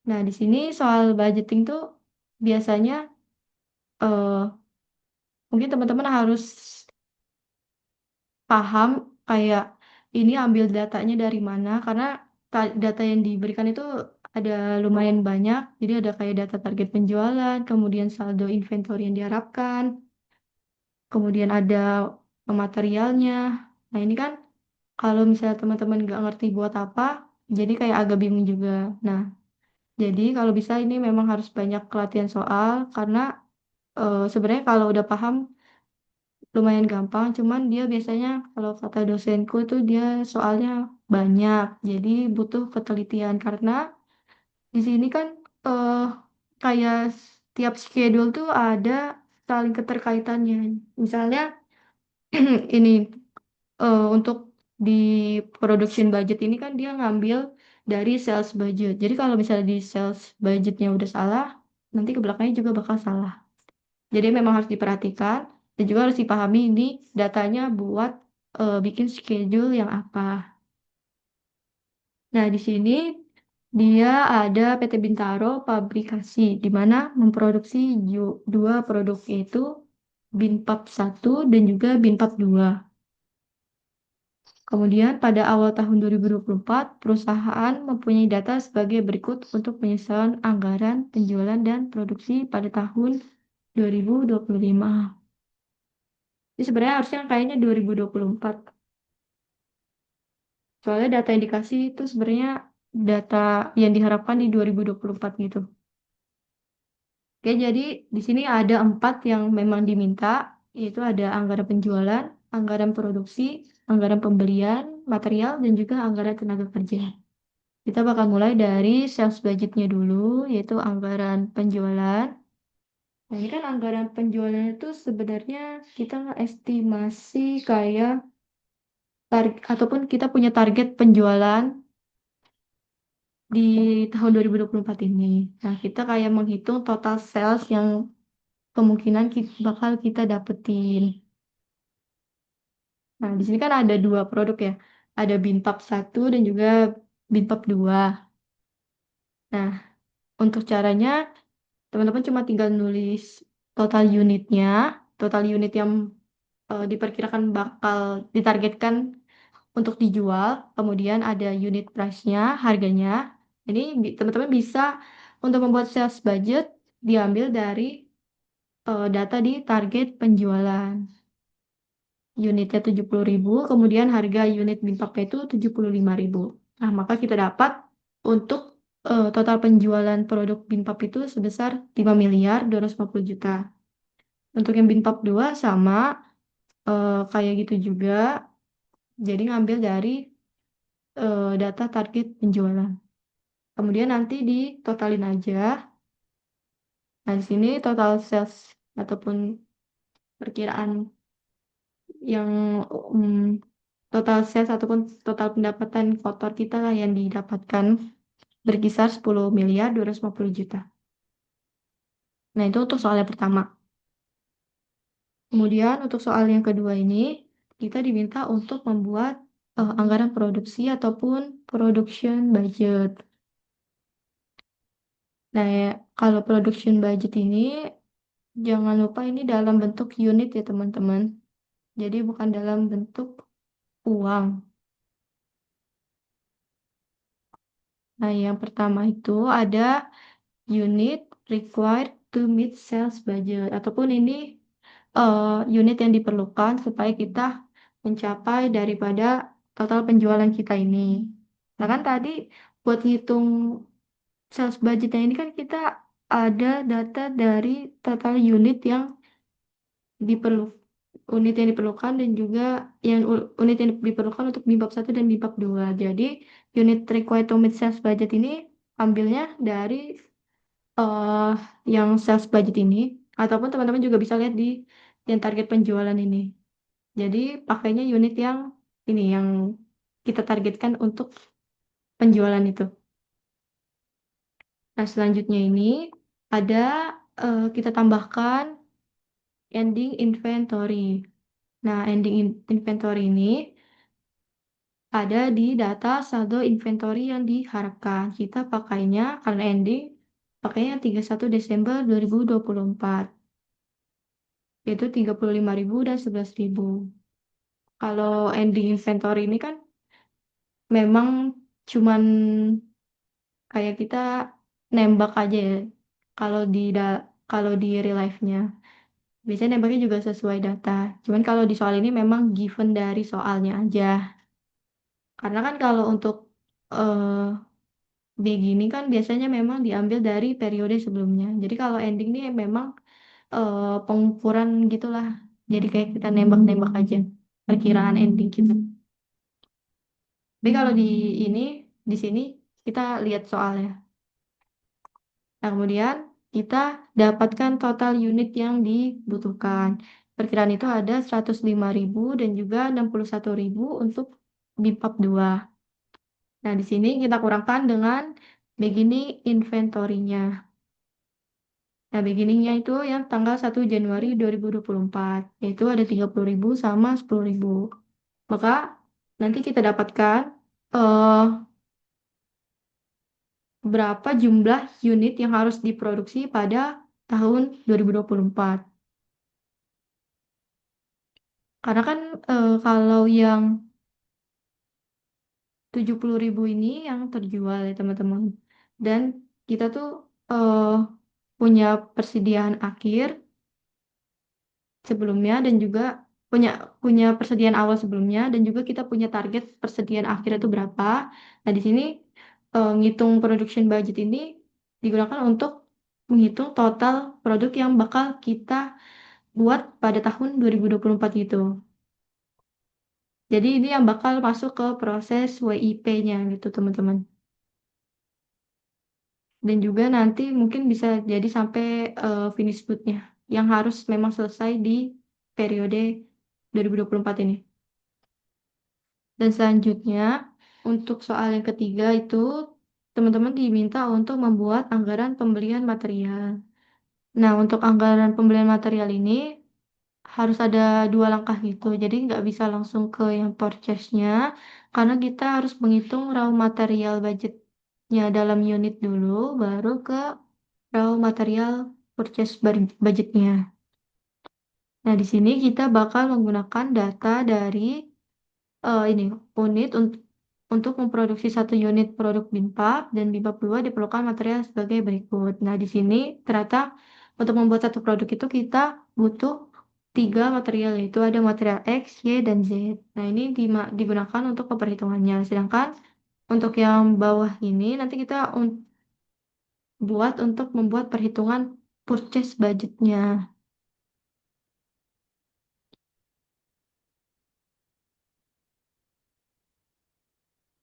Nah, di sini soal budgeting tuh biasanya eh, mungkin teman-teman harus paham kayak ini ambil datanya dari mana karena data yang diberikan itu ada lumayan banyak. Jadi ada kayak data target penjualan, kemudian saldo inventory yang diharapkan, kemudian ada materialnya. Nah, ini kan kalau misalnya teman-teman nggak ngerti buat apa, jadi kayak agak bingung juga. Nah, jadi kalau bisa ini memang harus banyak latihan soal karena sebenarnya kalau udah paham lumayan gampang, cuman dia biasanya kalau kata dosenku tuh dia soalnya banyak, jadi butuh ketelitian karena di sini kan eh kayak tiap schedule tuh ada saling keterkaitannya. Misalnya ini untuk di production budget ini kan dia ngambil dari sales budget. Jadi kalau misalnya di sales budgetnya udah salah, nanti ke belakangnya juga bakal salah. Jadi memang harus diperhatikan dan juga harus dipahami ini datanya buat bikin schedule yang apa. Nah, di sini dia ada PT Bintaro Pabrikasi di mana memproduksi dua produk yaitu Binpap 1 dan juga Binpap 2. Kemudian pada awal tahun 2024, perusahaan mempunyai data sebagai berikut untuk penyusunan anggaran, penjualan, dan produksi pada tahun 2025. Ini sebenarnya harusnya kayaknya 2024. Soalnya data yang dikasih itu sebenarnya data yang diharapkan di 2024 gitu. Oke, jadi di sini ada 4 yang memang diminta, yaitu ada anggaran penjualan, anggaran produksi, anggaran pembelian, material, dan juga anggaran tenaga kerja. Kita bakal mulai dari sales budgetnya dulu, yaitu anggaran penjualan. Nah, ini kan anggaran penjualan itu sebenarnya kita estimasi kayak target ataupun kita punya target penjualan di tahun 2024 ini. Nah, kita kayak menghitung total sales yang kemungkinan bakal kita dapetin. Nah, di sini kan ada dua produk ya. Ada Binpap 1 dan juga Binpap 2. Nah, untuk caranya teman-teman cuma tinggal nulis total unitnya, total unit yang diperkirakan bakal ditargetkan untuk dijual, kemudian ada unit price-nya, harganya. Jadi teman-teman bisa untuk membuat sales budget diambil dari data di target penjualan. Unitnya 70.000, kemudian harga unit bintangnya itu 75.000. Nah, maka kita dapat untuk total penjualan produk Binpap itu sebesar 5 miliar 250 juta. Untuk yang Binpap 2 sama kayak gitu juga. Jadi ngambil dari data target penjualan. Kemudian nanti ditotalin aja. Nah, di sini total sales ataupun perkiraan yang total sales ataupun total pendapatan kotor kita lah yang didapatkan berkisar 10 miliar 250 juta. Nah, itu untuk soal yang pertama. Kemudian untuk soal yang kedua ini, kita diminta untuk membuat anggaran produksi ataupun production budget. Nah, ya, kalau production budget ini, jangan lupa ini dalam bentuk unit ya teman-teman. Jadi bukan dalam bentuk uang. Nah, yang pertama itu ada unit required to meet sales budget. Ataupun ini unit yang diperlukan supaya kita mencapai daripada total penjualan kita ini. Nah kan tadi buat ngitung sales budgetnya ini kan kita ada data dari total diperlu unit yang diperlukan dan juga unit yang diperlukan untuk bimbab 1 dan bimbab 2. Jadi unit required to meet sales budget ini ambilnya dari eh yang sales budget ini ataupun teman-teman juga bisa lihat di yang target penjualan ini. Jadi pakainya unit yang ini yang kita targetkan untuk penjualan itu. Nah, selanjutnya ini ada kita tambahkan ending inventory. Nah, inventory ini ada di data saldo inventory yang diharapkan. Kita pakainya karena ending pakainya 31 Desember 2024. Yaitu 35.000 dan 11.000. Kalau ending inventory ini kan memang cuman kayak kita nembak aja ya. Kalau kalau di real life-nya. Biasanya nembaknya juga sesuai data. Cuman kalau di soal ini memang given dari soalnya aja. Karena kan kalau untuk eh begini kan biasanya memang diambil dari periode sebelumnya. Jadi kalau ending ini memang pengukuran gitulah. Jadi kayak kita nembak-nembak aja perkiraan ending kita. Tapi kalau ini di sini kita lihat soalnya. Nah, kemudian kita dapatkan total unit yang dibutuhkan. Perkiraan itu ada 105.000 dan juga 61.000 untuk BIPAP 2. Nah, di sini kita kurangkan dengan beginning inventory-nya. Nah, beginning-nya itu yang tanggal 1 Januari 2024, yaitu ada 30.000 sama 10.000. Maka nanti kita dapatkan eh, berapa jumlah unit yang harus diproduksi pada tahun 2024. Karena kan kalau yang 70.000 ini yang terjual ya teman-teman. Dan kita tuh eh, punya persediaan akhir sebelumnya dan juga punya punya persediaan awal sebelumnya dan juga kita punya target persediaan akhir itu berapa. Nah, di sini ngitung production budget ini digunakan untuk menghitung total produk yang bakal kita buat pada tahun 2024 gitu. Jadi ini yang bakal masuk ke proses WIP-nya gitu teman-teman. Dan juga nanti mungkin bisa jadi sampai finish good-nya yang harus memang selesai di periode 2024 ini. Dan selanjutnya, untuk soal yang ketiga itu, teman-teman diminta untuk membuat anggaran pembelian material. Nah, untuk anggaran pembelian material ini harus ada dua langkah gitu. Jadi nggak bisa langsung ke yang purchase-nya, karena kita harus menghitung raw material budgetnya dalam unit dulu, baru ke raw material purchase budgetnya. Nah, di sini kita bakal menggunakan data dari ini unit untuk memproduksi satu unit produk Bimpap dan Bimpap 2 diperlukan material sebagai berikut. Nah, di sini ternyata untuk membuat satu produk itu kita butuh tiga material, yaitu ada material X, Y, dan Z. Nah, ini digunakan untuk perhitungannya. Sedangkan untuk yang bawah ini nanti kita buat untuk membuat perhitungan purchase budgetnya.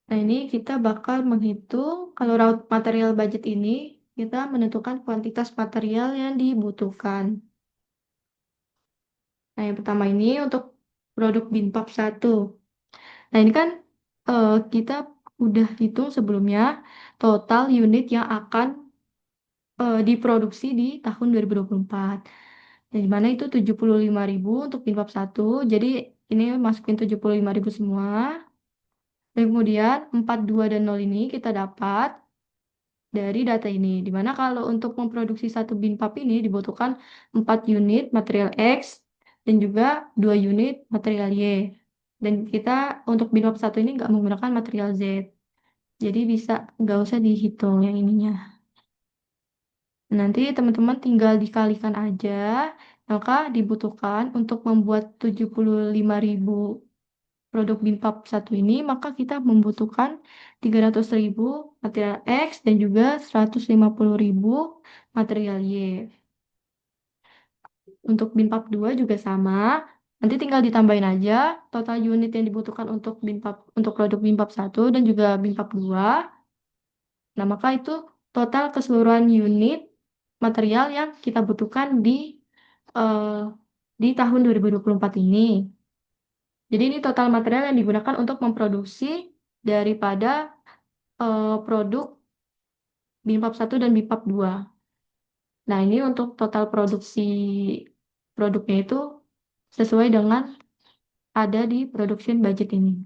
Nah, ini kita bakal menghitung kalau raw material budget ini, kita menentukan kuantitas material yang dibutuhkan. Nah, yang pertama ini untuk produk Binpap 1. Nah, ini kan kita udah hitung sebelumnya total unit yang akan diproduksi di tahun 2024. Nah, di mana itu 75.000 untuk Binpap 1. Jadi, ini masukin 75.000 semua. Dan kemudian 42 dan 0 ini kita dapat dari data ini. Di mana kalau untuk memproduksi satu bin pap ini dibutuhkan 4 unit material X dan juga 2 unit material Y. Dan kita untuk bin pap satu ini nggak menggunakan material Z. Jadi bisa nggak usah dihitung yang ininya. Nanti teman-teman tinggal dikalikan aja. Maka dibutuhkan untuk membuat 75.000 produk Bimpap satu ini, maka kita membutuhkan 300.000 material X dan juga 150.000 material Y. Untuk Bimpap 2 juga sama. Nanti tinggal ditambahin aja total unit yang dibutuhkan untuk produk Bimpap satu dan juga Bimpap 2. Nah, maka itu total keseluruhan unit material yang kita butuhkan eh, di tahun 2024 ini. Jadi ini total material yang digunakan untuk memproduksi daripada produk Bimpap satu dan Bimpap 2. Nah, ini untuk total produksi produknya itu sesuai dengan ada di production budget ini.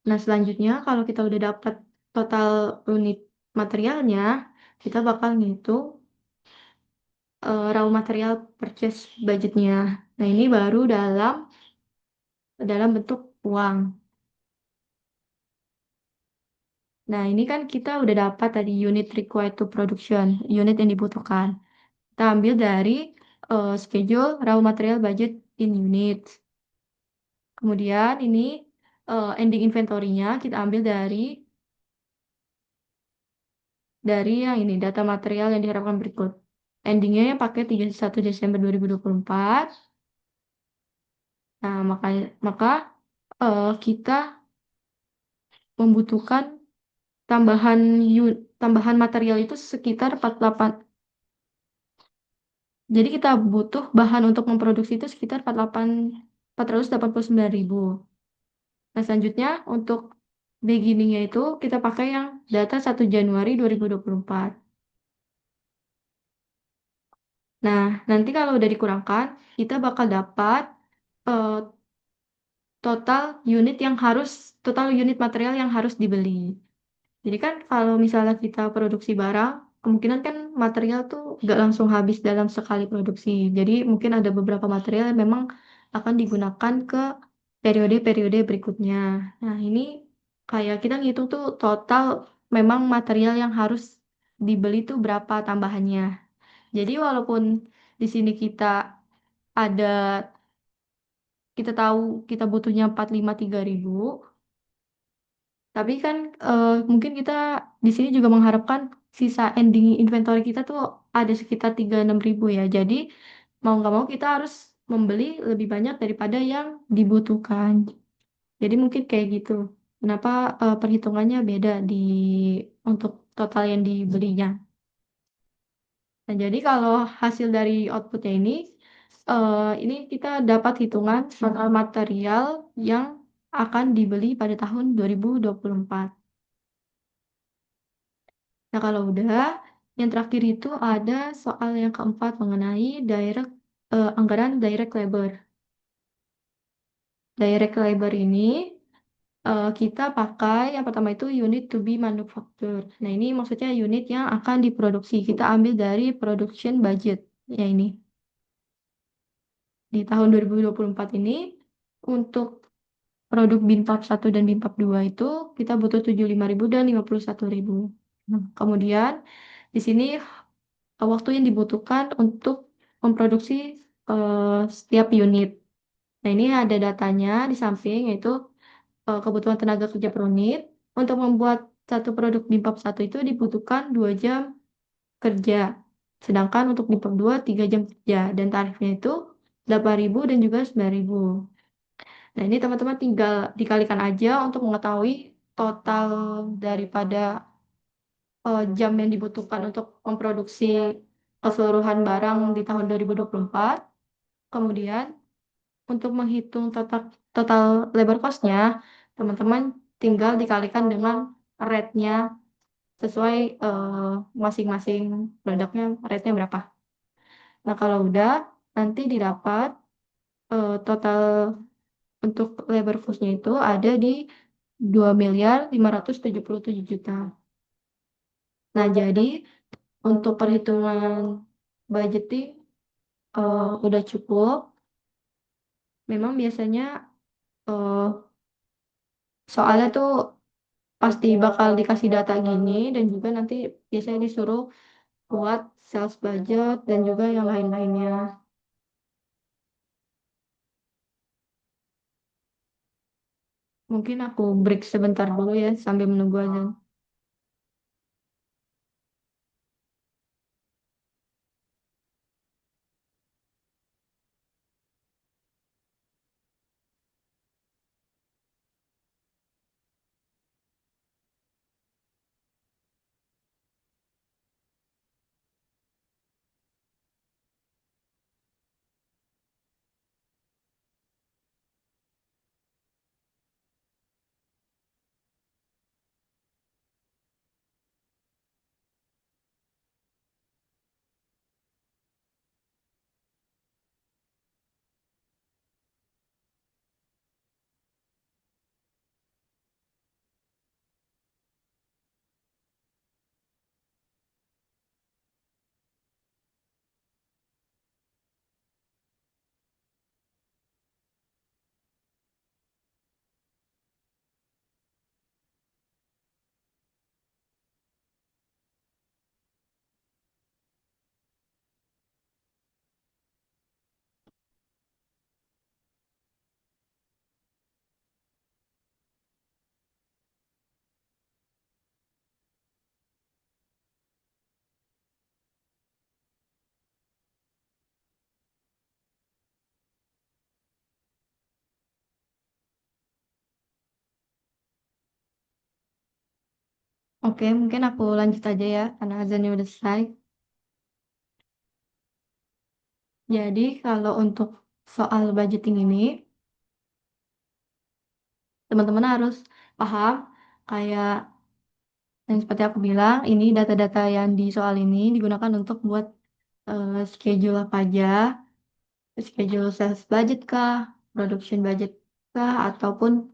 Nah, selanjutnya kalau kita udah dapat total unit materialnya, kita bakal ngitung raw material purchase budgetnya. Nah, ini baru dalam bentuk uang. Nah, ini kan kita udah dapat tadi unit required to production, unit yang dibutuhkan. Kita ambil dari schedule raw material budget in units. Kemudian ini ending inventory-nya kita ambil dari yang ini data material yang diharapkan berikut. Endingnya yang pakai 31 Desember 2024. Nah, maka kita membutuhkan tambahan material itu sekitar 48. Jadi kita butuh bahan untuk memproduksi itu sekitar 489.000. Nah, selanjutnya untuk beginning-nya itu kita pakai yang data 1 Januari 2024. Nah, nanti kalau udah dikurangkan, kita bakal dapat eh, total unit material yang harus dibeli. Jadi kan kalau misalnya kita produksi barang, kemungkinan kan material tuh nggak langsung habis dalam sekali produksi. Jadi mungkin ada beberapa material yang memang akan digunakan ke periode-periode berikutnya. Nah, ini Kayak kita ngitung tuh total memang material yang harus dibeli tuh berapa tambahannya. Jadi walaupun di sini ada kita tahu kita butuhnya 453.000, tapi kan mungkin kita di sini juga mengharapkan sisa ending inventory kita tuh ada sekitar 36.000 ya. Jadi mau nggak mau kita harus membeli lebih banyak daripada yang dibutuhkan. Jadi mungkin kayak gitu. Kenapa perhitungannya beda untuk total yang dibelinya. Nah, jadi kalau hasil dari outputnya ini kita dapat hitungan total material yang akan dibeli pada tahun 2024. Nah, kalau udah, yang terakhir itu ada soal yang keempat mengenai anggaran direct labor. Direct labor ini kita pakai yang pertama itu unit to be manufactured. Nah, ini maksudnya unit yang akan diproduksi. Kita ambil dari production budget. Ya ini. Di tahun 2024 ini untuk produk BIMPAP 1 dan BIMPAP 2 itu kita butuh 75.000 dan 51.000. Nah, kemudian di sini waktu yang dibutuhkan untuk memproduksi setiap unit. Nah, ini ada datanya di samping yaitu kebutuhan tenaga kerja per unit. Untuk membuat satu produk BIMPAP 1 itu dibutuhkan 2 jam kerja. Sedangkan untuk BIMPAP 2 3 jam kerja dan tarifnya itu 8.000 dan juga 9.000. Nah, ini teman-teman tinggal dikalikan aja untuk mengetahui total daripada jam yang dibutuhkan untuk memproduksi keseluruhan barang di tahun 2024. Kemudian, untuk menghitung total total labor cost-nya, teman-teman tinggal dikalikan dengan rate-nya sesuai masing-masing produknya rate-nya berapa. Nah, kalau udah, nanti didapat total untuk labor cost-nya itu ada di 2.577.000.000. Nah, jadi untuk perhitungan budgeting udah cukup. Memang biasanya eh, soalnya tuh pasti bakal dikasih data gini dan juga nanti biasanya disuruh buat sales budget dan juga yang lain-lainnya. Mungkin aku break sebentar dulu ya sambil menunggu azan. Oke, mungkin aku lanjut aja ya karena azannya udah selesai. Jadi kalau untuk soal budgeting ini, teman-teman harus paham kayak yang seperti aku bilang, ini data-data yang di soal ini digunakan untuk buat schedule apa aja, schedule sales budget kah, production budget kah, ataupun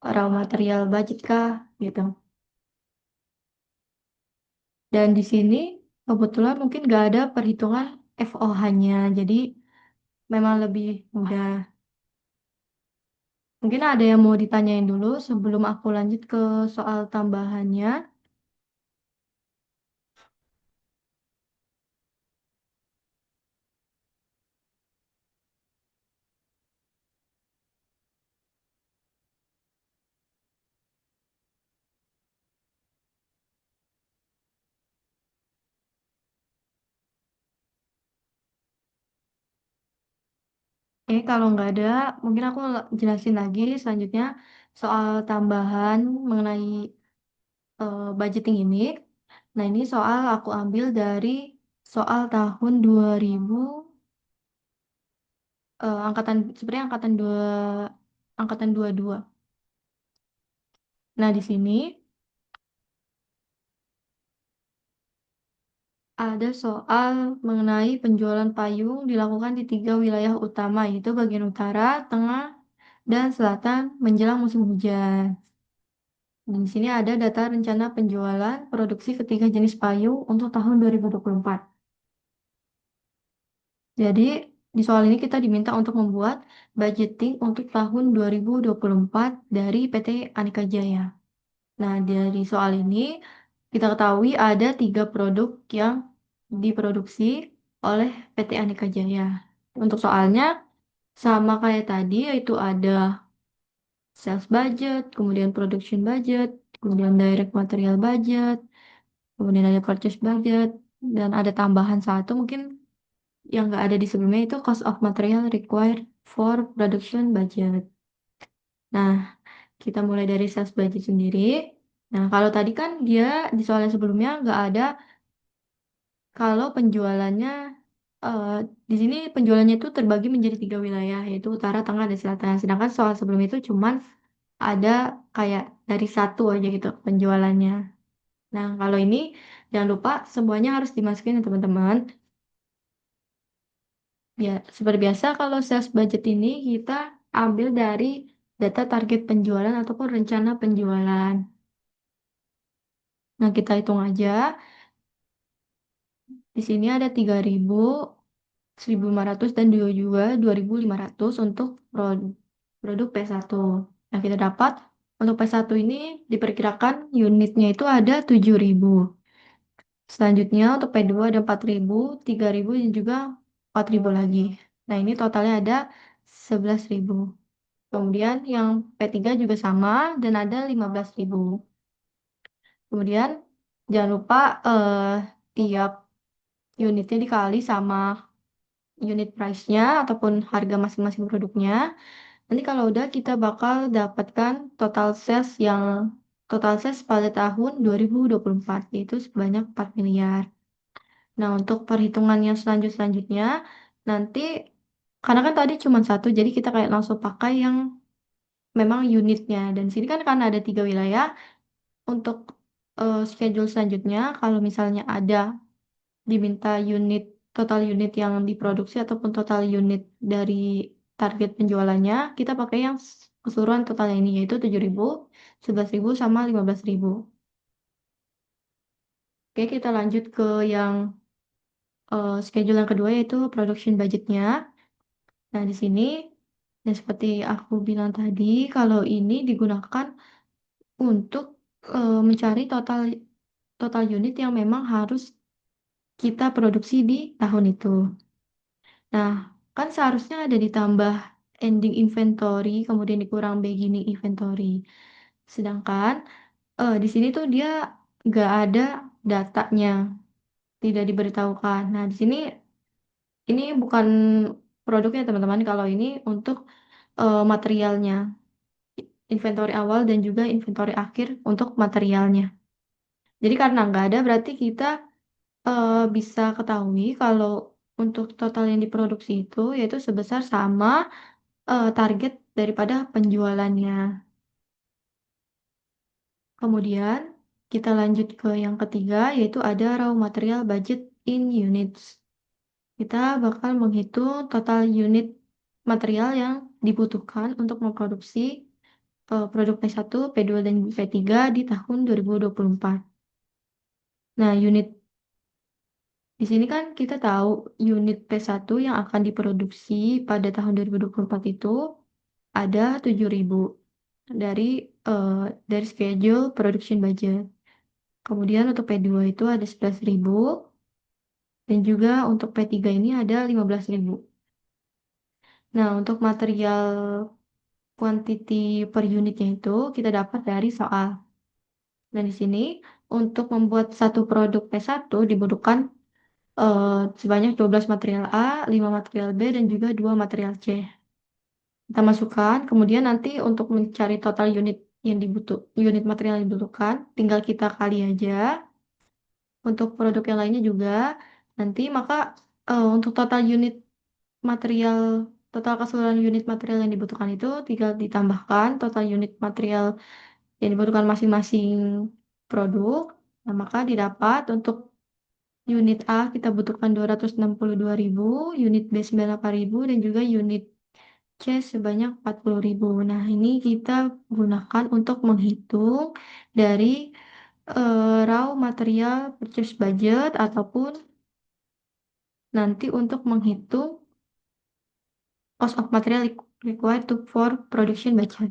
raw material budget kah, gitu. Dan di sini kebetulan mungkin nggak ada perhitungan FOH-nya, jadi memang lebih mudah. Mungkin ada yang mau ditanyain dulu sebelum aku lanjut ke soal tambahannya. Kalau nggak ada, mungkin aku jelasin lagi selanjutnya soal tambahan mengenai budgeting ini. Nah, ini soal aku ambil dari soal tahun 2000, sebenarnya angkatan 22. Nah, di sini ada soal mengenai penjualan payung dilakukan di tiga wilayah utama, yaitu bagian utara, tengah, dan selatan menjelang musim hujan. Di sini ada data rencana penjualan produksi ketiga jenis payung untuk tahun 2024. Jadi, di soal ini kita diminta untuk membuat budgeting untuk tahun 2024 dari PT Aneka Jaya. Nah, dari soal ini kita ketahui ada tiga produk yang diproduksi oleh PT Aneka Jaya. Untuk soalnya sama kayak tadi, yaitu ada sales budget, kemudian production budget, kemudian direct material budget, kemudian ada purchase budget, dan ada tambahan satu mungkin yang nggak ada di sebelumnya itu cost of material required for production budget. Nah, kita mulai dari sales budget sendiri. Nah, kalau tadi kan dia di soal yang sebelumnya nggak ada kalau penjualannya eh, di sini penjualannya itu terbagi menjadi tiga wilayah yaitu utara, tengah, dan selatan. Sedangkan soal sebelum itu cuman ada kayak dari satu aja gitu penjualannya. Nah, kalau ini jangan lupa semuanya harus dimasukin ya teman-teman. Ya, seperti biasa kalau sales budget ini kita ambil dari data target penjualan ataupun rencana penjualan. Nah, kita hitung aja. Di sini ada 3.000, 1.500 dan juga 2.500 untuk produk P1. Nah, kita dapat untuk P1 ini diperkirakan unitnya itu ada 7.000. Selanjutnya untuk P2 ada 4.000, 3.000 dan juga 4.000 lagi. Nah, ini totalnya ada 11.000. Kemudian yang P3 juga sama dan ada 15.000. Kemudian jangan lupa tiap unitnya dikali sama unit price-nya ataupun harga masing-masing produknya. Nanti kalau udah kita bakal dapatkan total sales pada tahun 2024 yaitu sebanyak 4 miliar. Nah, untuk perhitungan yang selanjutnya nanti karena kan tadi cuma satu jadi kita kayak langsung pakai yang memang unitnya dan sini kan karena ada tiga wilayah untuk schedule selanjutnya kalau misalnya ada diminta total unit yang diproduksi ataupun total unit dari target penjualannya, kita pakai yang keseluruhan totalnya ini yaitu 7.000, 11.000 sama 15.000. Oke, kita lanjut ke yang schedule yang kedua yaitu production budgetnya. Nah, di sini dan seperti aku bilang tadi, kalau ini digunakan untuk mencari total total unit yang memang harus kita produksi di tahun itu. Nah, kan seharusnya ada ditambah ending inventory, kemudian dikurang beginning inventory. Sedangkan di sini tuh dia nggak ada datanya, tidak diberitahukan. Nah, di sini ini bukan produknya teman-teman, kalau ini untuk materialnya, inventory awal dan juga inventory akhir untuk materialnya. Jadi karena nggak ada, berarti kita bisa ketahui kalau untuk total yang diproduksi itu yaitu sebesar sama target daripada penjualannya. Kemudian kita lanjut ke yang ketiga yaitu ada raw material budget in units. Kita bakal menghitung total unit material yang dibutuhkan untuk memproduksi produk P1, P2, dan P3 di tahun 2024. Nah, di sini kan kita tahu unit P1 yang akan diproduksi pada tahun 2024 itu ada 7.000 dari dari schedule production budget. Kemudian untuk P2 itu ada 11.000 dan juga untuk P3 ini ada 15.000. Nah, untuk material quantity per unitnya itu kita dapat dari soal. Dan di sini untuk membuat satu produk P1 dibutuhkan sebanyak 12 material A, 5 material B, dan juga 2 material C. Kita masukkan, kemudian nanti untuk mencari total unit material yang dibutuhkan, tinggal kita kali aja. Untuk produk yang lainnya juga, nanti maka untuk material, total keseluruhan unit material yang dibutuhkan itu tinggal ditambahkan total unit material yang dibutuhkan masing-masing produk. Nah, maka didapat untuk unit A kita butuhkan 262.000, unit B 98.000, dan juga unit C sebanyak 40.000. Nah, ini kita gunakan untuk menghitung dari raw material purchase budget ataupun nanti untuk menghitung cost of material required for production budget.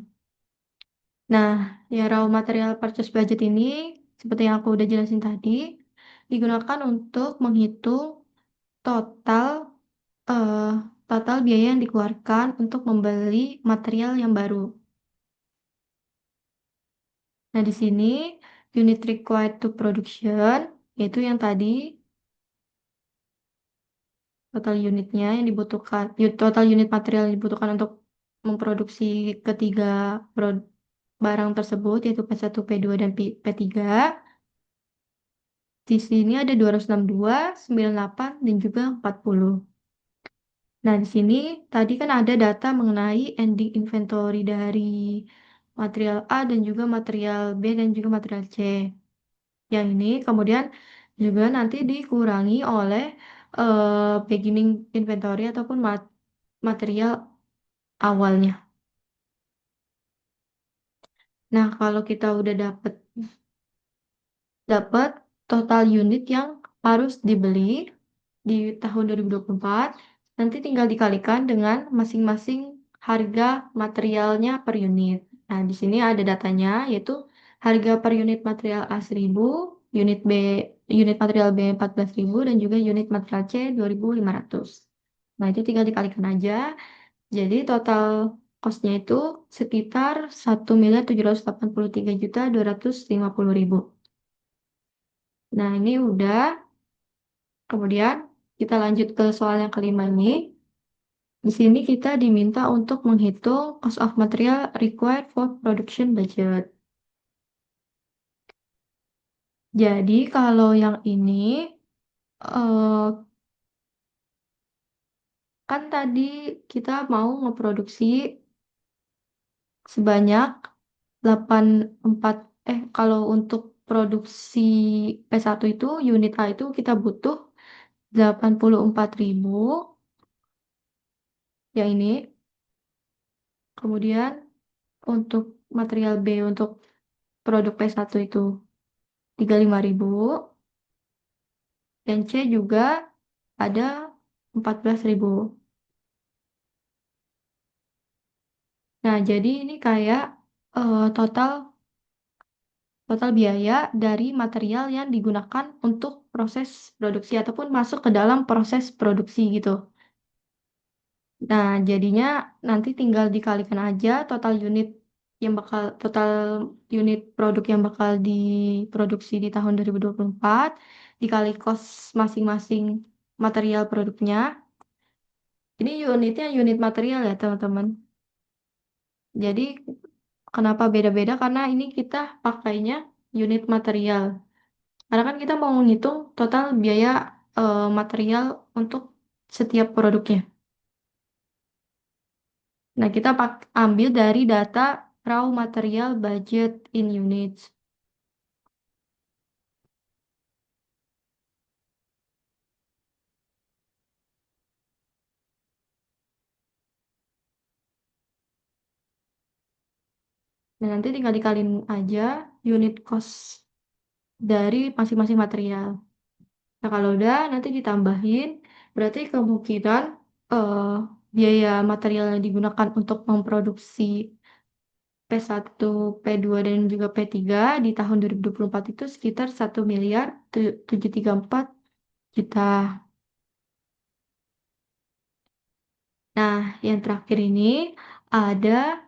Nah, ya raw material purchase budget ini seperti yang aku udah jelasin tadi digunakan untuk menghitung total eh, total biaya yang dikeluarkan untuk membeli material yang baru. Nah, di sini unit required to production yaitu yang tadi total unitnya yang dibutuhkan, total unit material yang dibutuhkan untuk memproduksi ketiga barang tersebut yaitu P1, P2, dan P3. Di sini ada 262, 98, dan juga 40. Nah, di sini tadi kan ada data mengenai ending inventory dari material A dan juga material B dan juga material C. Yang ini kemudian juga nanti dikurangi oleh beginning inventory ataupun material awalnya. Nah, kalau kita udah dapat total unit yang harus dibeli di tahun 2024, nanti tinggal dikalikan dengan masing-masing harga materialnya per unit. Nah, di sini ada datanya, yaitu harga per unit material A 1.000, unit B, unit material B 14.000, dan juga unit material C 2.500. Nah, itu tinggal dikalikan aja. Jadi total cost-nya itu sekitar 1.783.250.000. Nah, ini udah. Kemudian kita lanjut ke soal yang kelima ini. Di sini kita diminta untuk menghitung cost of material required for production budget. Jadi kalau yang ini eh, kan tadi kita mau memproduksi sebanyak 84 kalau untuk produksi P1 itu unit A itu kita butuh 84.000 yang ini. Kemudian untuk material B untuk produk P1 itu 35.000 dan C juga ada 14.000. Nah, jadi ini kayak total total biaya dari material yang digunakan untuk proses produksi ataupun masuk ke dalam proses produksi gitu. Nah, jadinya nanti tinggal dikalikan aja total unit produk yang bakal diproduksi di tahun 2024 dikali cost masing-masing material produknya. Ini unitnya unit material ya, teman-teman. Jadi, kenapa beda-beda? Karena ini kita pakainya unit material. Karena kan kita mau menghitung total biaya material untuk setiap produknya. Nah, kita ambil dari data raw material budget in units. Nah, nanti tinggal dikalin aja unit cost dari masing-masing material. Nah, kalau udah nanti ditambahin, berarti kemungkinan eh, biaya material yang digunakan untuk memproduksi P1, P2, dan juga P3 di tahun 2024 itu sekitar 1.734 juta. Nah, yang terakhir ini ada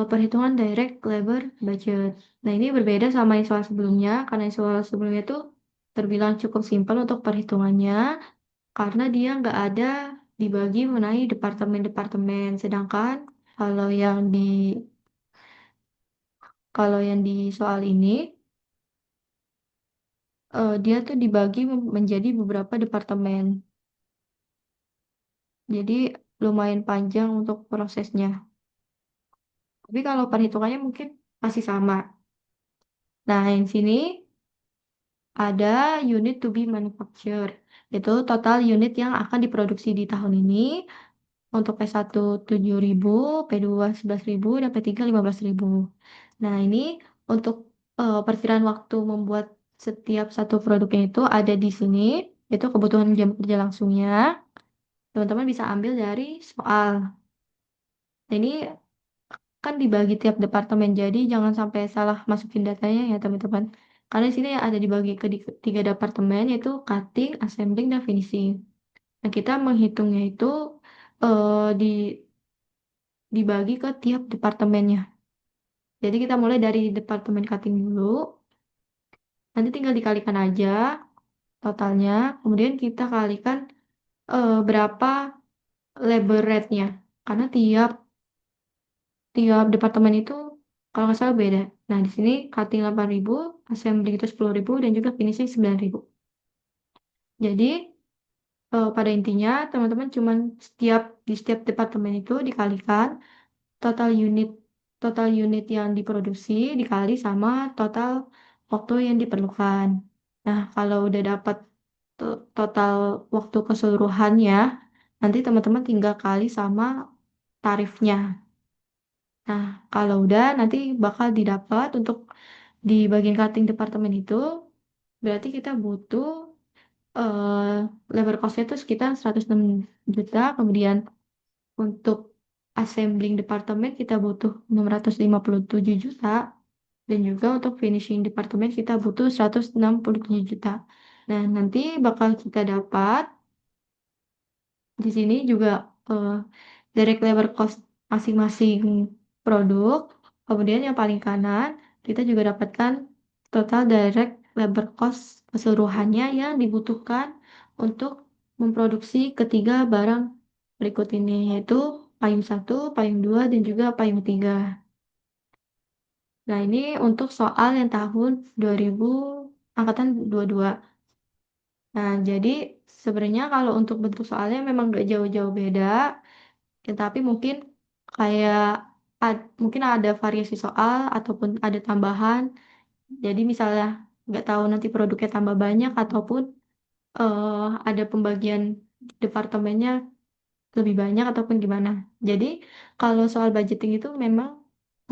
perhitungan direct labor budget. Nah, ini berbeda sama yang soal sebelumnya, karena yang soal sebelumnya itu terbilang cukup simpel untuk perhitungannya, karena dia nggak ada dibagi mengenai departemen-departemen. Sedangkan kalau yang di kalau yang di soal ini, dia tuh dibagi menjadi beberapa departemen. Jadi lumayan panjang untuk prosesnya. Tapi kalau perhitungannya mungkin masih sama. Nah, yang sini ada unit to be manufactured. Itu total unit yang akan diproduksi di tahun ini. Untuk P1 7.000, P2 11.000, dan P3 15.000. Nah, ini untuk perkiraan waktu membuat setiap satu produknya itu ada di sini. Itu kebutuhan jam kerja langsungnya. Teman-teman bisa ambil dari soal. Nah, ini kan dibagi tiap departemen, jadi jangan sampai salah masukin datanya ya teman-teman. Karena di sini ada dibagi ke tiga departemen, yaitu cutting, assembling, dan finishing. Nah, kita menghitungnya itu di dibagi ke tiap departemennya. Jadi kita mulai dari departemen cutting dulu, nanti tinggal dikalikan aja totalnya, kemudian kita kalikan berapa labor rate-nya. Karena tiap tiap departemen itu kalau nggak salah beda. Nah, di sini cutting 8.000, assembly itu 10.000, dan juga finishing 9.000. Jadi, pada intinya teman-teman cuman di setiap departemen itu dikalikan total unit total unit yang diproduksi dikali sama total waktu yang diperlukan. Nah, kalau udah dapat total waktu keseluruhannya, nanti teman-teman tinggal kali sama tarifnya. Nah, kalau udah nanti bakal didapat untuk di bagian cutting departemen itu, berarti kita butuh labor cost-nya itu sekitar 106 juta, kemudian untuk assembling departemen kita butuh 657 juta, dan juga untuk finishing departemen kita butuh 167 juta. Nah, nanti bakal kita dapat di sini juga eh, direct labor cost masing-masing produk. Kemudian yang paling kanan kita juga dapatkan total direct labor cost keseluruhannya yang dibutuhkan untuk memproduksi ketiga barang berikut ini, yaitu payung satu, payung 2, dan juga payung 3. Nah, ini untuk soal yang tahun 2000 angkatan 22. Nah, jadi sebenarnya kalau untuk bentuk soalnya memang gak jauh-jauh beda, ya, tapi mungkin kayak mungkin ada variasi soal ataupun ada tambahan. Jadi misalnya nggak tahu nanti produknya tambah banyak ataupun ada pembagian departemennya lebih banyak ataupun gimana. Jadi kalau soal budgeting itu memang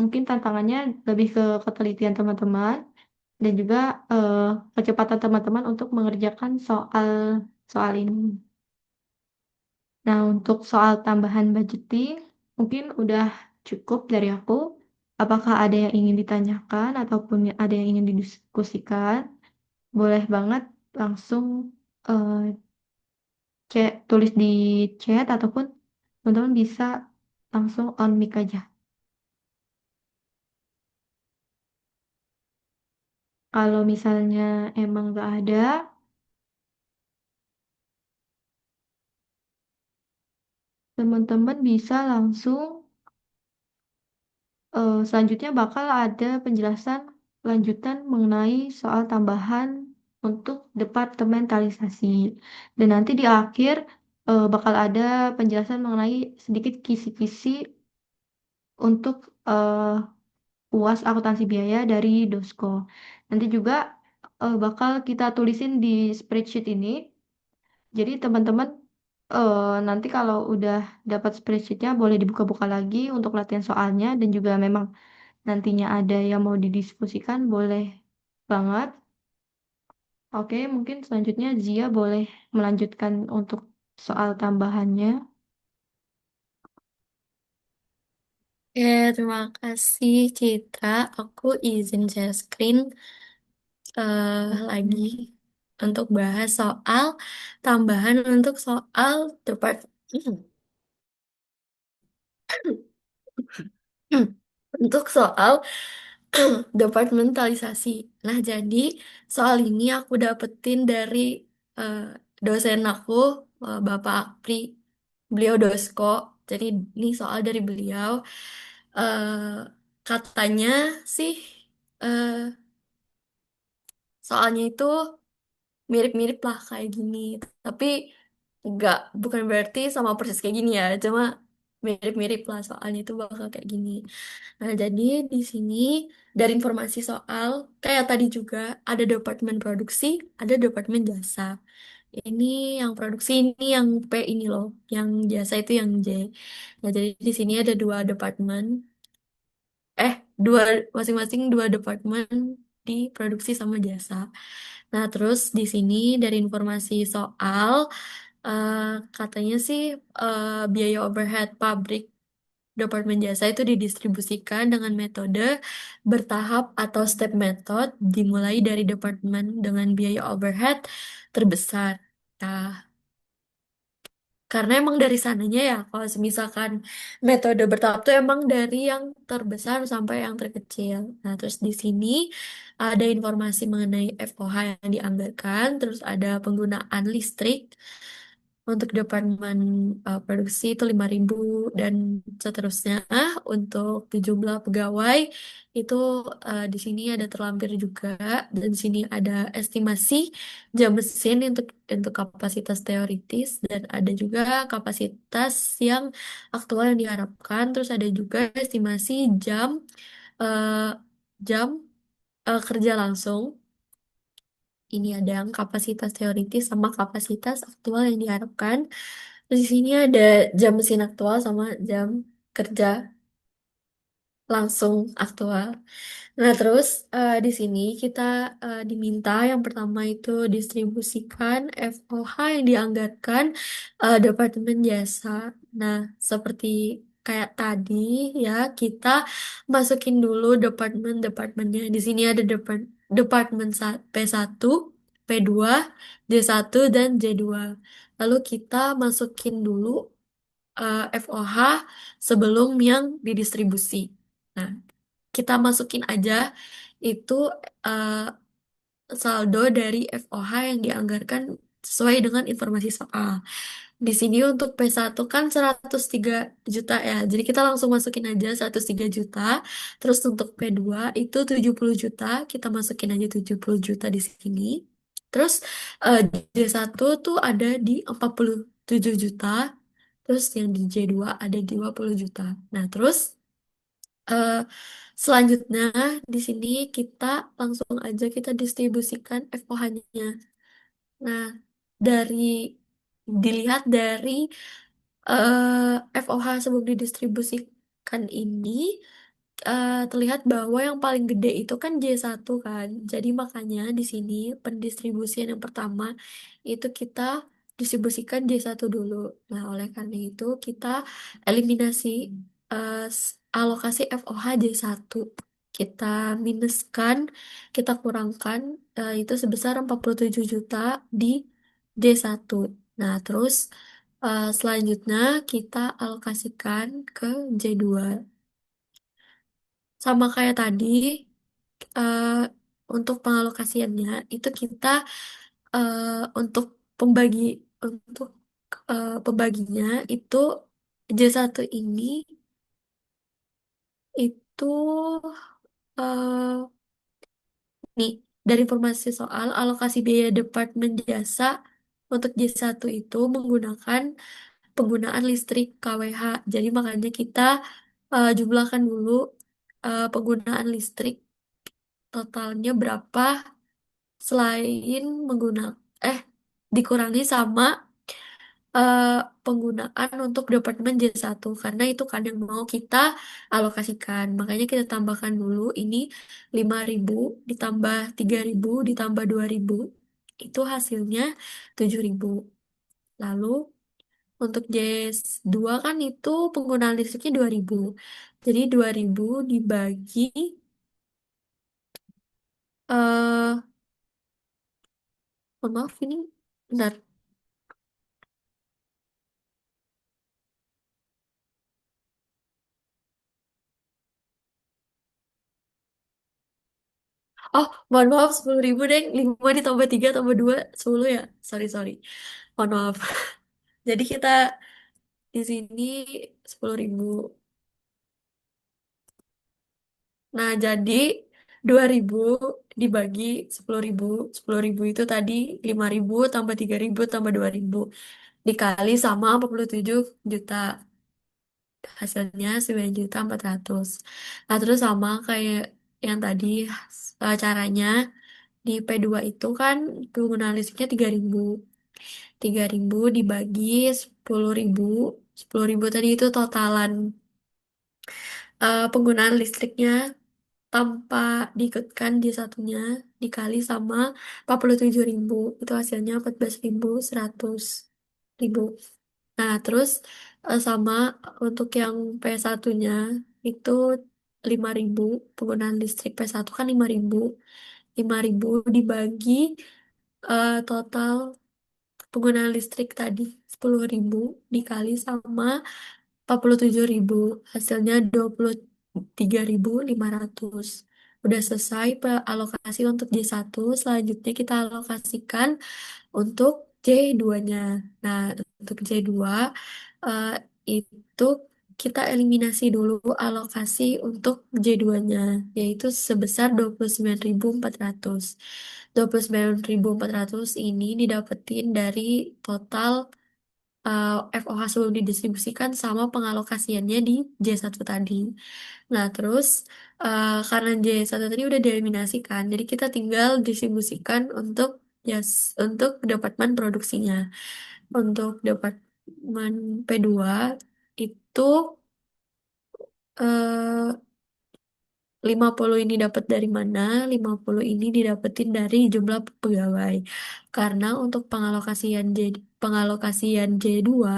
mungkin tantangannya lebih ke ketelitian teman-teman dan juga eh, kecepatan teman-teman untuk mengerjakan soal soal ini. Nah, untuk soal tambahan budgeting, mungkin udah cukup dari aku. Apakah ada yang ingin ditanyakan ataupun ada yang ingin didiskusikan? Boleh banget langsung eh, tulis di chat ataupun teman-teman bisa langsung on mic aja. Kalau misalnya emang nggak ada, teman-teman bisa langsung selanjutnya bakal ada penjelasan lanjutan mengenai soal tambahan untuk departementalisasi. Dan nanti di akhir bakal ada penjelasan mengenai sedikit kisi-kisi untuk UAS akuntansi biaya dari Dosko. Nanti juga bakal kita tulisin di spreadsheet ini. Jadi teman-teman nanti kalau udah dapat spreadsheetnya boleh dibuka-buka lagi untuk latihan soalnya, dan juga memang nantinya ada yang mau didiskusikan, boleh banget. Oke, mungkin selanjutnya Zia boleh melanjutkan untuk soal tambahannya. Terima kasih Citra. Aku izin share screen lagi untuk bahas soal tambahan untuk soal tepat untuk soal departementalisasi. Nah, jadi soal ini aku dapetin dari eh, dosen aku, Bapak Apri. Beliau dosko. Jadi ini soal dari beliau. eh Katanya sih eh, soalnya itu mirip-mirip lah kayak gini. Tapi enggak, bukan berarti sama persis kayak gini ya. Cuma mirip-mirip lah soalnya itu bakal kayak gini. Nah, jadi di sini dari informasi soal kayak tadi juga ada departemen produksi, ada departemen jasa. Ini yang produksi ini yang P ini loh, yang jasa itu yang J. Nah, jadi di sini ada dua departemen, eh dua masing-masing dua departemen di produksi sama jasa. Nah, terus di sini dari informasi soal eh, katanya sih biaya overhead pabrik Departemen jasa itu didistribusikan dengan metode bertahap atau step method dimulai dari departemen dengan biaya overhead terbesar. Nah, karena emang dari sananya ya, kalau misalkan metode bertahap tuh emang dari yang terbesar sampai yang terkecil. Nah, terus di sini ada informasi mengenai FOH yang dianggarkan, terus ada penggunaan listrik, untuk departemen produksi itu 5.000 dan seterusnya. Untuk jumlah pegawai itu di sini ada terlampir juga dan di sini ada estimasi jam mesin untuk kapasitas teoritis dan ada juga kapasitas yang aktual yang diharapkan. Terus ada juga estimasi eh, jam kerja langsung. Ini ada yang kapasitas teoritis sama kapasitas aktual yang diharapkan. Terus di sini ada jam mesin aktual sama jam kerja langsung aktual. Nah, terus di sini kita diminta yang pertama itu distribusikan FOH yang dianggarkan Departemen Jasa. Nah, seperti kayak tadi ya, kita masukin dulu departemen-departemennya. Di sini ada Departemen P1, P2, D1, dan J2. Lalu kita masukin dulu FOH sebelum yang didistribusi. Nah, kita masukin aja itu eh, saldo dari FOH yang dianggarkan sesuai dengan informasi soal. Di sini untuk P1 kan 103 juta ya. Jadi kita langsung masukin aja 103 juta. Terus untuk P2 itu 70 juta, kita masukin aja 70 juta di sini. Terus eh, J1 tuh ada di 47 juta. Terus yang di J2 ada di 20 juta. Nah, terus eh, selanjutnya di sini kita langsung aja kita distribusikan FOH-nya. Nah, dari dilihat dari FOH sebelum didistribusikan ini terlihat bahwa yang paling gede itu kan J1 kan. Jadi makanya di sini pendistribusian yang pertama itu kita distribusikan J1 dulu. Nah, oleh karena itu kita eliminasi alokasi FOH J1. Kita minuskan, kita kurangkan itu sebesar 47 juta di J1. Nah, terus selanjutnya kita alokasikan ke J2. Sama kayak tadi, eh, untuk pengalokasiannya itu kita eh, untuk pembagi untuk pembaginya itu J1 ini itu eh, nih dari informasi soal alokasi biaya Departemen Jasa untuk J1 itu menggunakan penggunaan listrik KWH. Jadi makanya kita jumlahkan dulu penggunaan listrik totalnya berapa selain menggunakan eh dikurangi sama eh, penggunaan untuk Departemen J1 karena itu kan yang mau kita alokasikan. Makanya kita tambahkan dulu ini 5.000 ditambah 3.000 ditambah 2.000 itu hasilnya 7.000. Lalu Untuk JS2 kan itu penggunaan listriknya 2000. Jadi 2000 dibagi eh mohon maaf ini benar. Oh, mohon maaf 10.000 deh. 5 ditambah 3 tambah 2 10 ya. Sorry, sorry. Mohon maaf. Jadi kita di sini 10.000. Nah, jadi 2000 dibagi 10.000. 10.000 itu tadi 5.000 tambah 3.000 tambah 2.000 dikali sama 47 juta. Hasilnya 9.400.000. Nah, terus sama kayak yang tadi caranya di P2 itu kan penggunaan listriknya 3.000. 3.000 dibagi 10.000. 10.000 tadi itu totalan penggunaan listriknya tanpa diikutkan di satunya dikali sama 47.000 itu hasilnya 14.100.000. Nah, terus sama untuk yang P1-nya itu 5.000 penggunaan listrik P1 kan 5.000. 5.000 dibagi total penggunaan listrik tadi 10.000 dikali sama 47.000 hasilnya 23.500. Udah selesai alokasi untuk J1, selanjutnya kita alokasikan untuk J2-nya. Nah, untuk J2 eh, itu kita eliminasi dulu alokasi untuk J2-nya, yaitu sebesar 29.400. 29.400 ini didapetin dari total FOH sebelum didistribusikan sama pengalokasiannya di J1 tadi. Nah, terus karena J1 tadi udah dieliminasikan, jadi kita tinggal distribusikan untuk untuk departemen produksinya. Untuk departemen P2 itu eh, 50 ini dapat dari mana? 50 ini didapetin dari jumlah pegawai. Karena untuk pengalokasian J2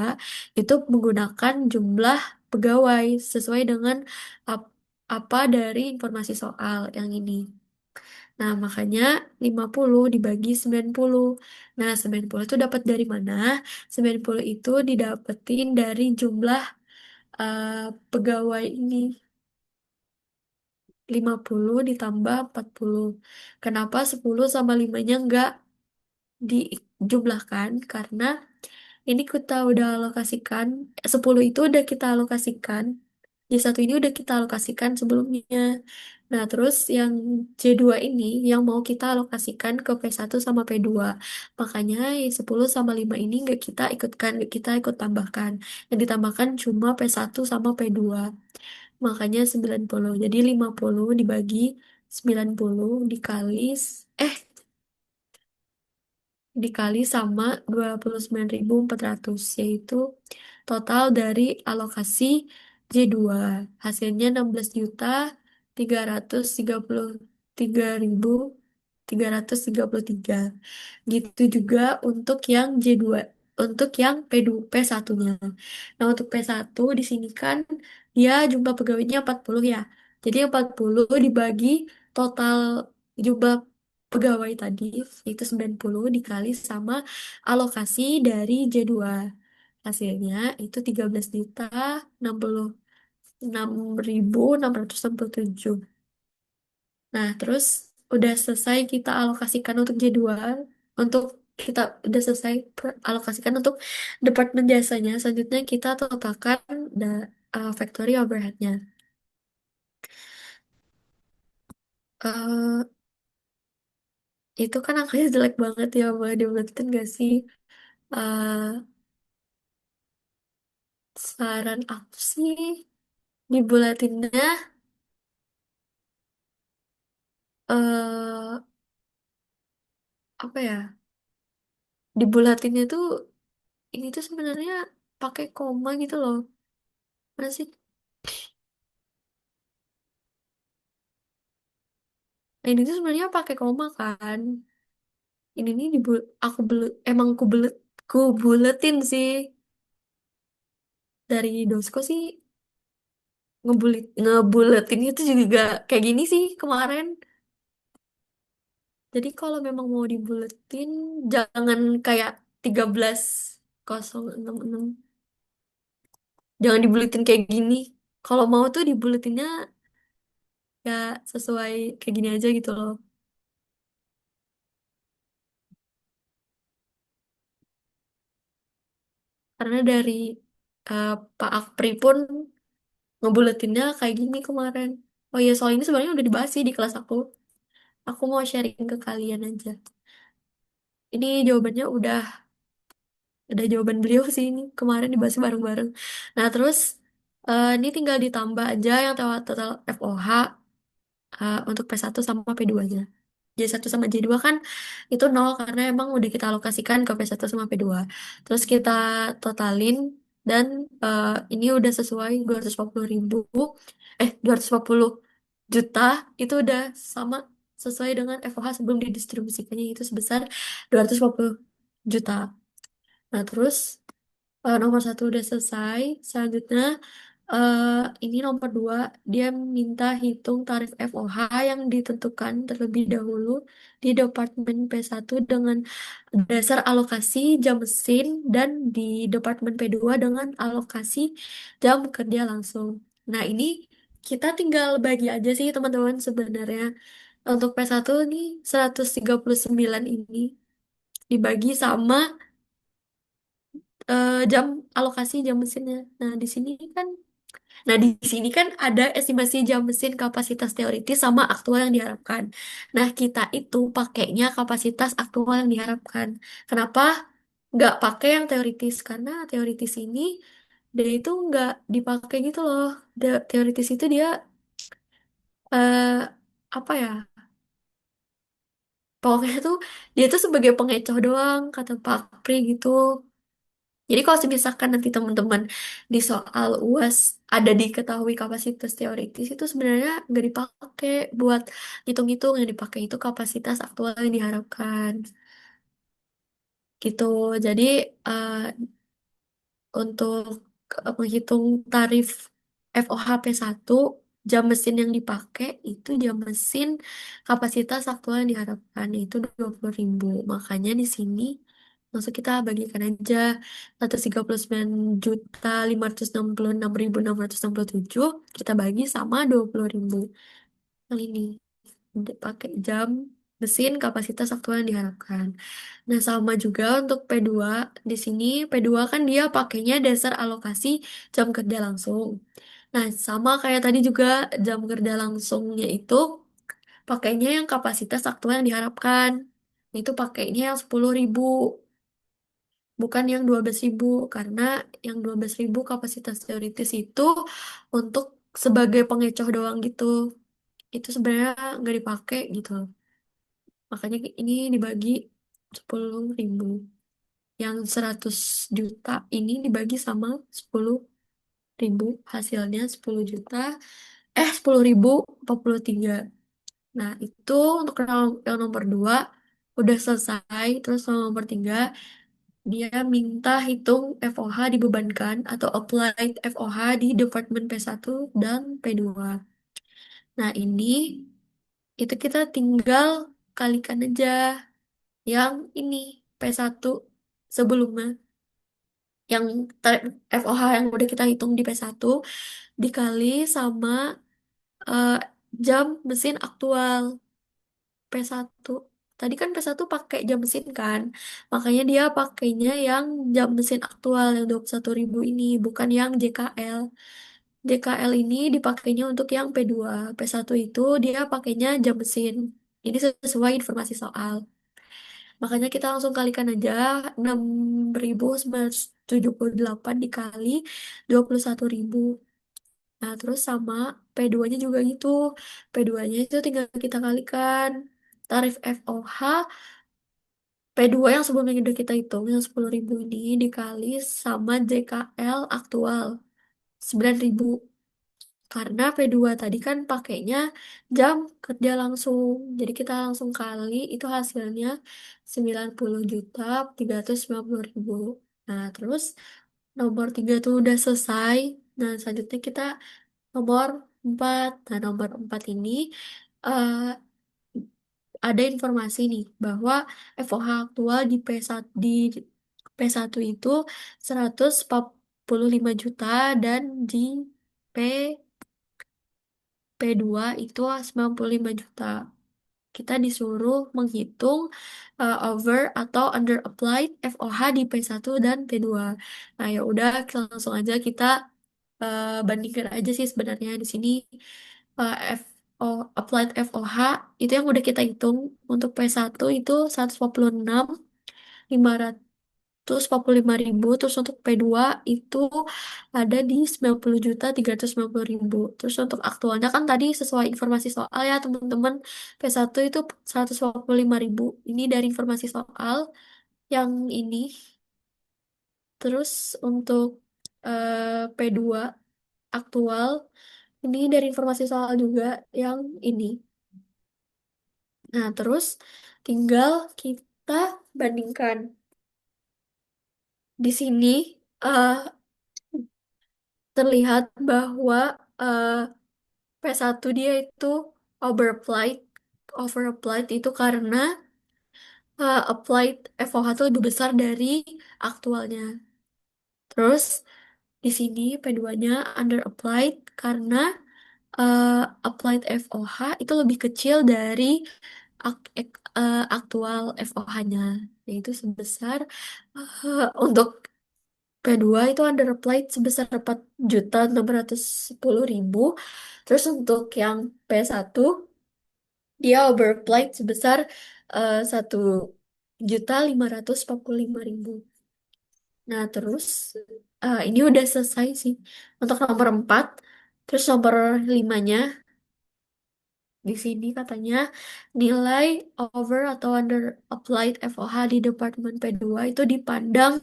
itu menggunakan jumlah pegawai sesuai dengan ap- apa dari informasi soal yang ini. Nah, makanya 50 dibagi 90. Nah, 90 itu dapat dari mana? 90 itu didapetin dari jumlah eh, pegawai ini. 50 ditambah 40. Kenapa 10 sama 5-nya nggak dijumlahkan? Karena ini kita udah alokasikan, 10 itu udah kita alokasikan. J1 ini udah kita alokasikan sebelumnya. Nah, terus yang J2 ini yang mau kita alokasikan ke P1 sama P2. Makanya yang 10 sama 5 ini nggak kita ikutkan, nggak kita ikut tambahkan. Yang ditambahkan cuma P1 sama P2. Makanya 90. Jadi 50 dibagi 90 dikali dikali sama 29.400 yaitu total dari alokasi J2. Hasilnya 16.333.333. Gitu juga untuk yang J2, untuk yang P2, P1-nya. Nah, untuk P1 di sini kan dia jumlah pegawainya 40 ya. Jadi 40 dibagi total jumlah pegawai tadi itu 90 dikali sama alokasi dari J2. Hasilnya itu 13.066.667. Nah, terus udah selesai kita alokasikan untuk J2, untuk kita udah selesai alokasikan untuk departemen jasanya. Selanjutnya kita totalkan factory overhead-nya. Eh, itu kan angkanya jelek banget ya, boleh dibulatin gak sih? Eh, Saran aku sih dibulatinnya eh apa ya? Dibulatinnya tuh ini tuh sebenarnya pakai koma gitu loh. Mana sih? Nah, ini tuh sebenarnya pakai koma kan. Ini nih aku emang ku buletin sih. dari dosko sih ngebuletin itu juga kayak gini sih kemarin. Jadi kalau memang mau dibuletin, jangan kayak 13.066. Jangan dibuletin kayak gini. Kalau mau tuh dibuletinnya ya sesuai kayak gini aja gitu loh. Karena dari eh, Pak Akpri pun ngebuletinnya kayak gini kemarin. Oh iya, soal ini sebenarnya udah dibahas sih di kelas aku. Aku mau sharing ke kalian aja. Ini jawabannya udah jawaban beliau sih ini kemarin dibahas bareng-bareng. Nah terus ini tinggal ditambah aja yang total FOH untuk P1 sama P2-nya. J1 sama J2 kan itu nol karena emang udah kita alokasikan ke P1 sama P2. Terus kita totalin dan ini udah sesuai 240.000, 240 juta itu udah sama sesuai dengan FOH sebelum didistribusikannya itu sebesar 240 juta. Nah, terus nomor satu udah selesai. Selanjutnya eh, ini nomor dua, dia minta hitung tarif FOH yang ditentukan terlebih dahulu di Departemen P1 dengan dasar alokasi jam mesin dan di Departemen P2 dengan alokasi jam kerja langsung. Nah, ini kita tinggal bagi aja sih teman-teman sebenarnya. Untuk P1 nih 139 ini dibagi sama jam alokasi jam mesinnya. Kan Nah, di sini kan ada estimasi jam mesin kapasitas teoritis sama aktual yang diharapkan. Nah, kita itu pakainya kapasitas aktual yang diharapkan. Kenapa nggak pakai yang teoritis? Karena teoritis ini dia itu nggak dipakai gitu loh. Teoritis itu dia eh, apa ya? Pokoknya tuh dia tuh sebagai pengecoh doang kata Pak Pri gitu. Jadi kalau misalkan nanti teman-teman di soal UAS ada diketahui kapasitas teoritis itu sebenarnya nggak dipakai buat hitung-hitung, yang dipakai itu kapasitas aktual yang diharapkan gitu. Jadi eh, untuk menghitung tarif FOHP 1 jam mesin yang dipakai itu jam mesin kapasitas aktual yang diharapkan yaitu 20.000. Makanya di sini langsung kita bagikan aja 139.566.667 kita bagi sama 20.000. Yang ini pakai jam mesin kapasitas aktual yang diharapkan. Nah, sama juga untuk P2. Di sini P2 kan dia pakainya dasar alokasi jam kerja langsung. Nah, sama kayak tadi juga jam kerja langsungnya itu pakainya yang kapasitas aktual yang diharapkan. Itu pakainya yang 10.000, bukan yang 12.000. Karena yang 12.000 kapasitas teoritis itu untuk sebagai pengecoh doang gitu. Itu sebenarnya nggak dipakai gitu. Makanya ini dibagi 10.000. Yang 100 juta ini dibagi sama 10.000. Hasilnya 10 juta. 10.043. Nah, itu untuk yang nomor 2 udah selesai. Terus yang nomor 3 dia minta hitung FOH dibebankan atau applied FOH di Departemen P1 dan P2. Nah, ini itu kita tinggal kalikan aja yang ini P1 sebelumnya. Yang FOH yang udah kita hitung di P1 dikali sama eh, jam mesin aktual P1. Tadi kan P1 pakai jam mesin kan. Makanya dia pakainya yang jam mesin aktual yang 21.000 ini, bukan yang JKL. JKL ini dipakainya untuk yang P2. P1 itu dia pakainya jam mesin. Ini sesuai informasi soal. Makanya kita langsung kalikan aja 6.978 dikali 21.000. Nah, terus sama P2-nya juga gitu. P2-nya itu tinggal kita kalikan. Tarif FOH P2 yang sebelumnya udah kita hitung, yang 10.000 ini dikali sama JKL aktual 9.000. Karena P2 tadi kan pakainya jam kerja langsung. Jadi kita langsung kali, itu hasilnya 90.390.000. Nah, terus Nomor 3 tuh udah selesai. Nah, selanjutnya kita nomor 4. Nah, nomor 4 ini eh, ada informasi nih bahwa FOH aktual di P1 P1 itu 145 juta dan di P P2 itu 95 juta. Kita disuruh menghitung over atau under applied FOH di P1 dan P2. Nah, ya udah langsung aja kita bandingkan aja sih sebenarnya di sini FO applied FOH itu yang udah kita hitung untuk P1 itu 146.545.000, terus untuk P2 itu ada di 90.390.000. Terus untuk aktualnya kan tadi sesuai informasi soal ya teman-teman, P1 itu 145.000. Ini dari informasi soal yang ini. Terus untuk P2 aktual ini dari informasi soal juga yang ini. Nah, terus tinggal kita bandingkan. Di sini eh, terlihat bahwa eh, P1 dia itu overapplied. Overapplied itu karena applied FOH itu lebih besar dari aktualnya. Terus di sini P2-nya underapplied karena eh, applied FOH itu lebih kecil dari aktual FOH-nya, yaitu sebesar untuk P2 itu underapplied sebesar 4.610.000. Terus untuk yang P1 dia overapplied sebesar 1.545.000. Nah, terus ini udah selesai sih untuk nomor 4. Terus nomor 5-nya di sini katanya nilai over atau under applied FOH di Departemen P2 itu dipandang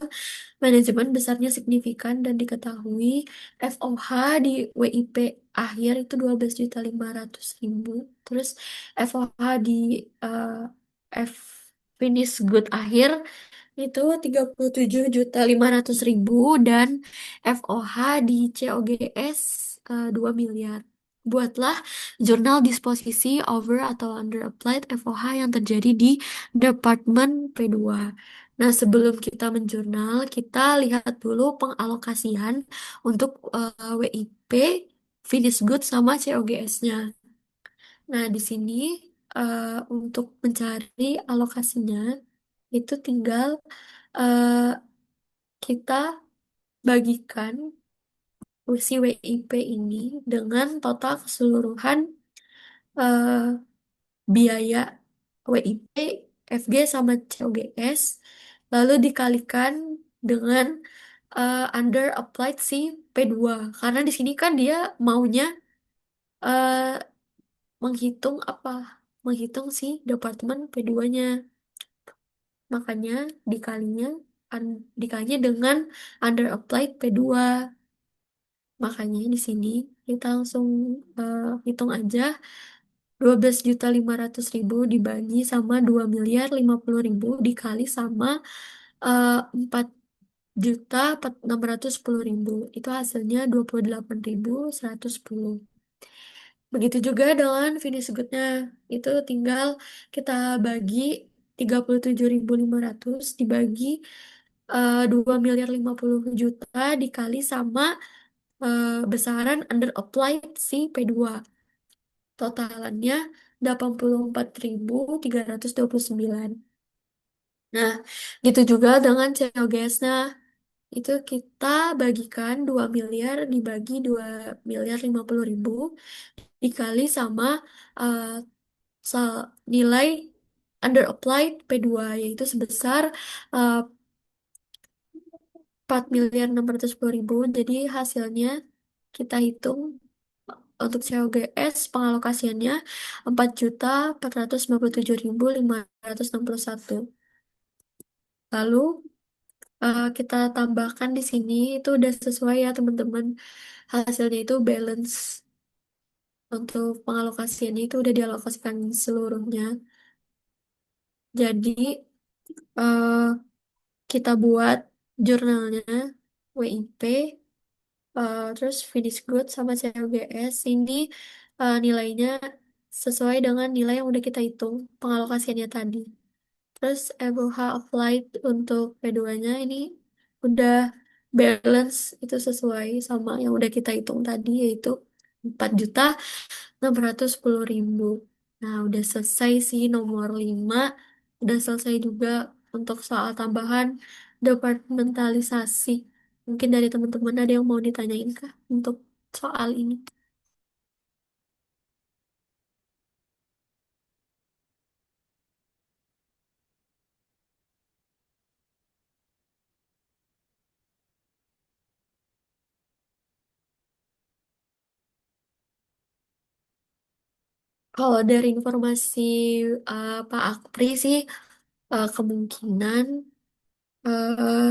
manajemen besarnya signifikan dan diketahui FOH di WIP akhir itu 12.500.000. Terus FOH di eh, F finish good akhir itu 37.500.000 dan FOH di COGS 2 miliar. Buatlah jurnal disposisi over atau under applied FOH yang terjadi di Departemen P2. Nah, sebelum kita menjurnal, kita lihat dulu pengalokasian untuk WIP, finish good sama COGS-nya. Nah, di sini untuk mencari alokasinya itu tinggal eh, kita bagikan si WIP ini dengan total keseluruhan eh, biaya WIP, FG sama COGS, lalu dikalikan dengan under applied si P2. Karena di sini kan dia maunya eh, menghitung apa? Menghitung si departemen P2-nya. Makanya dikalinya dikalinya dengan under applied P2. Makanya di sini kita langsung hitung aja 12.500.000 dibagi sama 2.050.000 dikali sama 4.610.000. Itu hasilnya 28.110. Begitu juga dengan finish good-nya. Itu tinggal kita bagi 37.500 dibagi 2.050.000 dikali sama besaran under applied si P2. Totalannya 84.329. Nah, gitu juga dengan COGS. Nah, itu kita bagikan 2 miliar dibagi 2.050.000 dikali sama eh, nilai under applied P2 yaitu sebesar eh, 4.610.000. Jadi hasilnya kita hitung untuk COGS pengalokasiannya 4.457.561. Lalu kita tambahkan di sini itu udah sesuai ya teman-teman. Hasilnya itu balance untuk pengalokasiannya itu udah dialokasikan seluruhnya. Jadi eh, kita buat jurnalnya. WIP, terus finish good sama CLBS ini nilainya sesuai dengan nilai yang udah kita hitung pengalokasiannya tadi. Terus ABH applied untuk P2-nya ini udah balance itu sesuai sama yang udah kita hitung tadi yaitu 4.610.000. Nah, udah selesai sih nomor 5. Udah selesai juga untuk soal tambahan departementalisasi. Mungkin dari teman-teman ada yang mau ditanyain kah untuk soal ini? Kalau dari informasi Pak Akpri sih kemungkinan eh,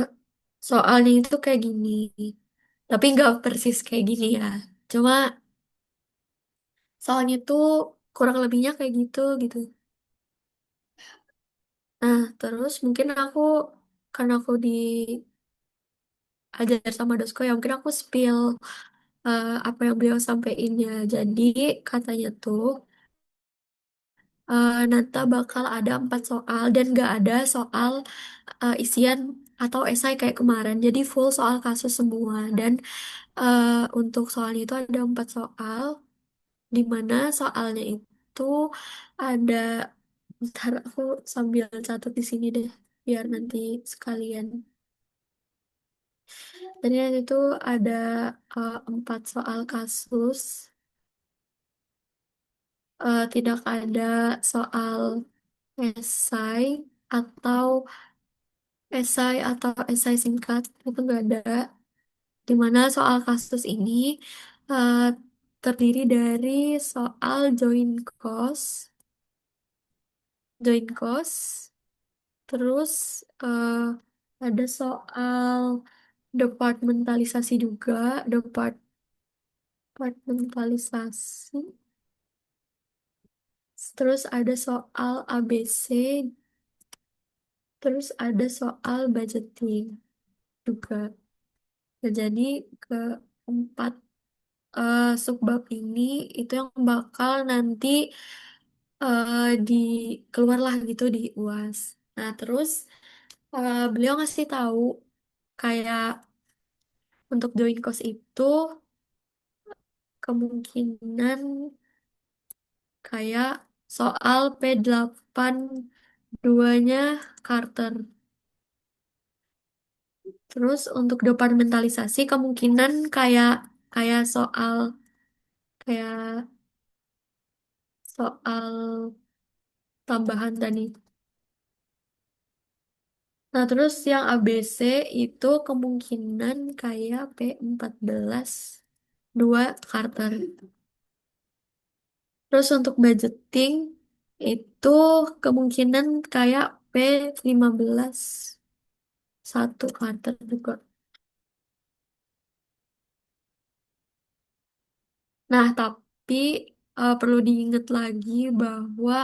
soalnya itu kayak gini. Tapi nggak persis kayak gini ya. Cuma soalnya tuh kurang lebihnya kayak gitu gitu. Nah, terus mungkin karena aku diajar sama dosko ya mungkin aku spill apa yang beliau sampaikan ya. Jadi katanya tuh nanti bakal ada 4 soal dan gak ada soal isian atau esai kayak kemarin. Jadi full soal kasus semua dan untuk soalnya itu ada 4 soal di mana soalnya itu ada. Ntar aku sambil catat di sini deh biar nanti sekalian. Jadi itu ada 4 soal kasus, tidak ada soal esai atau esai singkat itu nggak ada. Di mana soal kasus ini eh, terdiri dari soal join cost, terus ada soal departementalisasi juga, departementalisasi. Terus ada soal ABC, terus ada soal budgeting juga. Nah, jadi keempat subbab ini itu yang bakal nanti di keluarlah gitu di UAS. Nah, terus beliau ngasih tahu kayak untuk join course itu kemungkinan kayak soal P8 duanya Carter. Terus untuk departementalisasi kemungkinan kayak kayak soal kayak soal tambahan tadi. Nah, terus yang ABC itu kemungkinan kayak P14 dua Carter. Terus untuk budgeting itu kemungkinan kayak P15 satu Carter juga. Nah, tapi perlu diingat lagi bahwa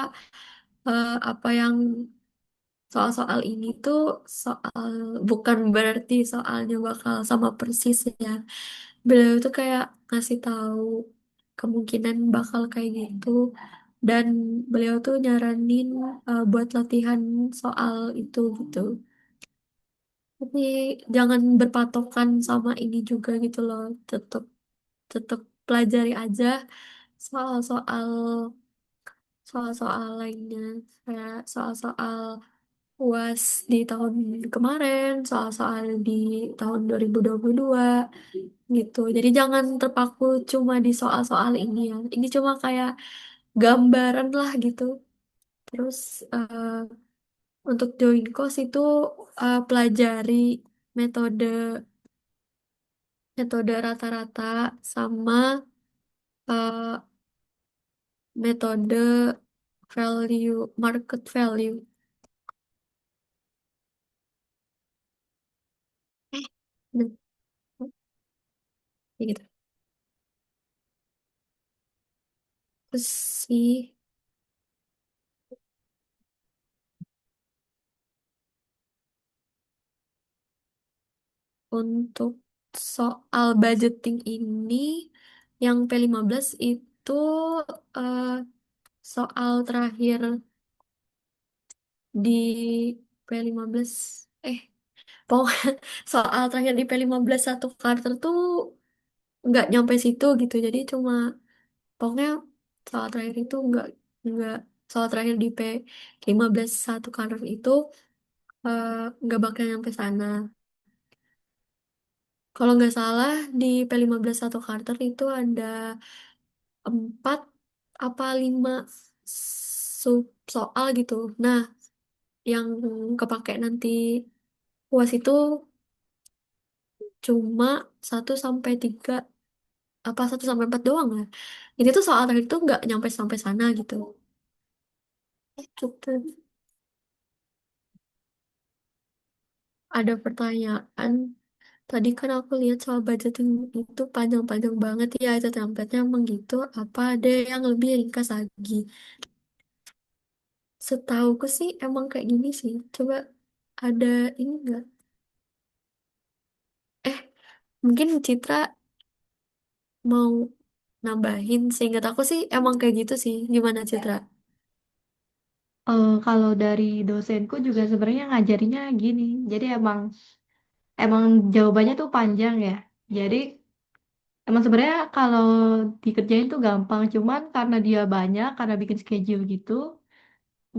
apa yang soal-soal ini tuh soal bukan berarti soalnya bakal sama persis ya. Beliau tuh kayak ngasih tahu kemungkinan bakal kayak gitu dan beliau tuh nyaranin buat latihan soal itu gitu. Tapi jangan berpatokan sama ini juga gitu loh. Tetap tetap pelajari aja soal-soal soal-soal lainnya kayak soal-soal UAS di tahun kemarin, soal-soal di tahun 2022 gitu. Jadi jangan terpaku cuma di soal-soal ini ya. Ini cuma kayak gambaran lah gitu. Terus untuk join course itu pelajari metode metode rata-rata sama eh, metode market value. Nah, kayak gitu. Terus sih untuk soal budgeting ini yang P15 itu eh, soal terakhir di P15 eh pokoknya soal terakhir di P15 satu Carter tuh nggak nyampe situ gitu. Jadi cuma pokoknya soal terakhir itu nggak soal terakhir di P15 satu Carter itu eh, nggak bakal nyampe sana. Kalau nggak salah di P15 satu Carter itu ada 4 apa 5 sub soal gitu. Nah, yang kepake nanti UAS itu cuma 1 sampai 3 apa 1 sampai 4 doang lah. Ini tuh soal terakhir tuh nggak nyampe sampai sana gitu. Gitu. Ada pertanyaan. Tadi kan aku lihat soal budgeting itu panjang-panjang banget ya itu template-nya emang gitu. Apa ada yang lebih ringkas lagi? Setauku sih emang kayak gini sih. Coba ada ini nggak? Eh, mungkin Citra mau nambahin. Seingat aku sih emang kayak gitu sih. Gimana Citra? Kalau dari dosenku juga sebenarnya ngajarinya gini. Jadi emang jawabannya tuh panjang ya. Jadi emang sebenarnya kalau dikerjain tuh gampang, cuman karena dia banyak, karena bikin schedule gitu,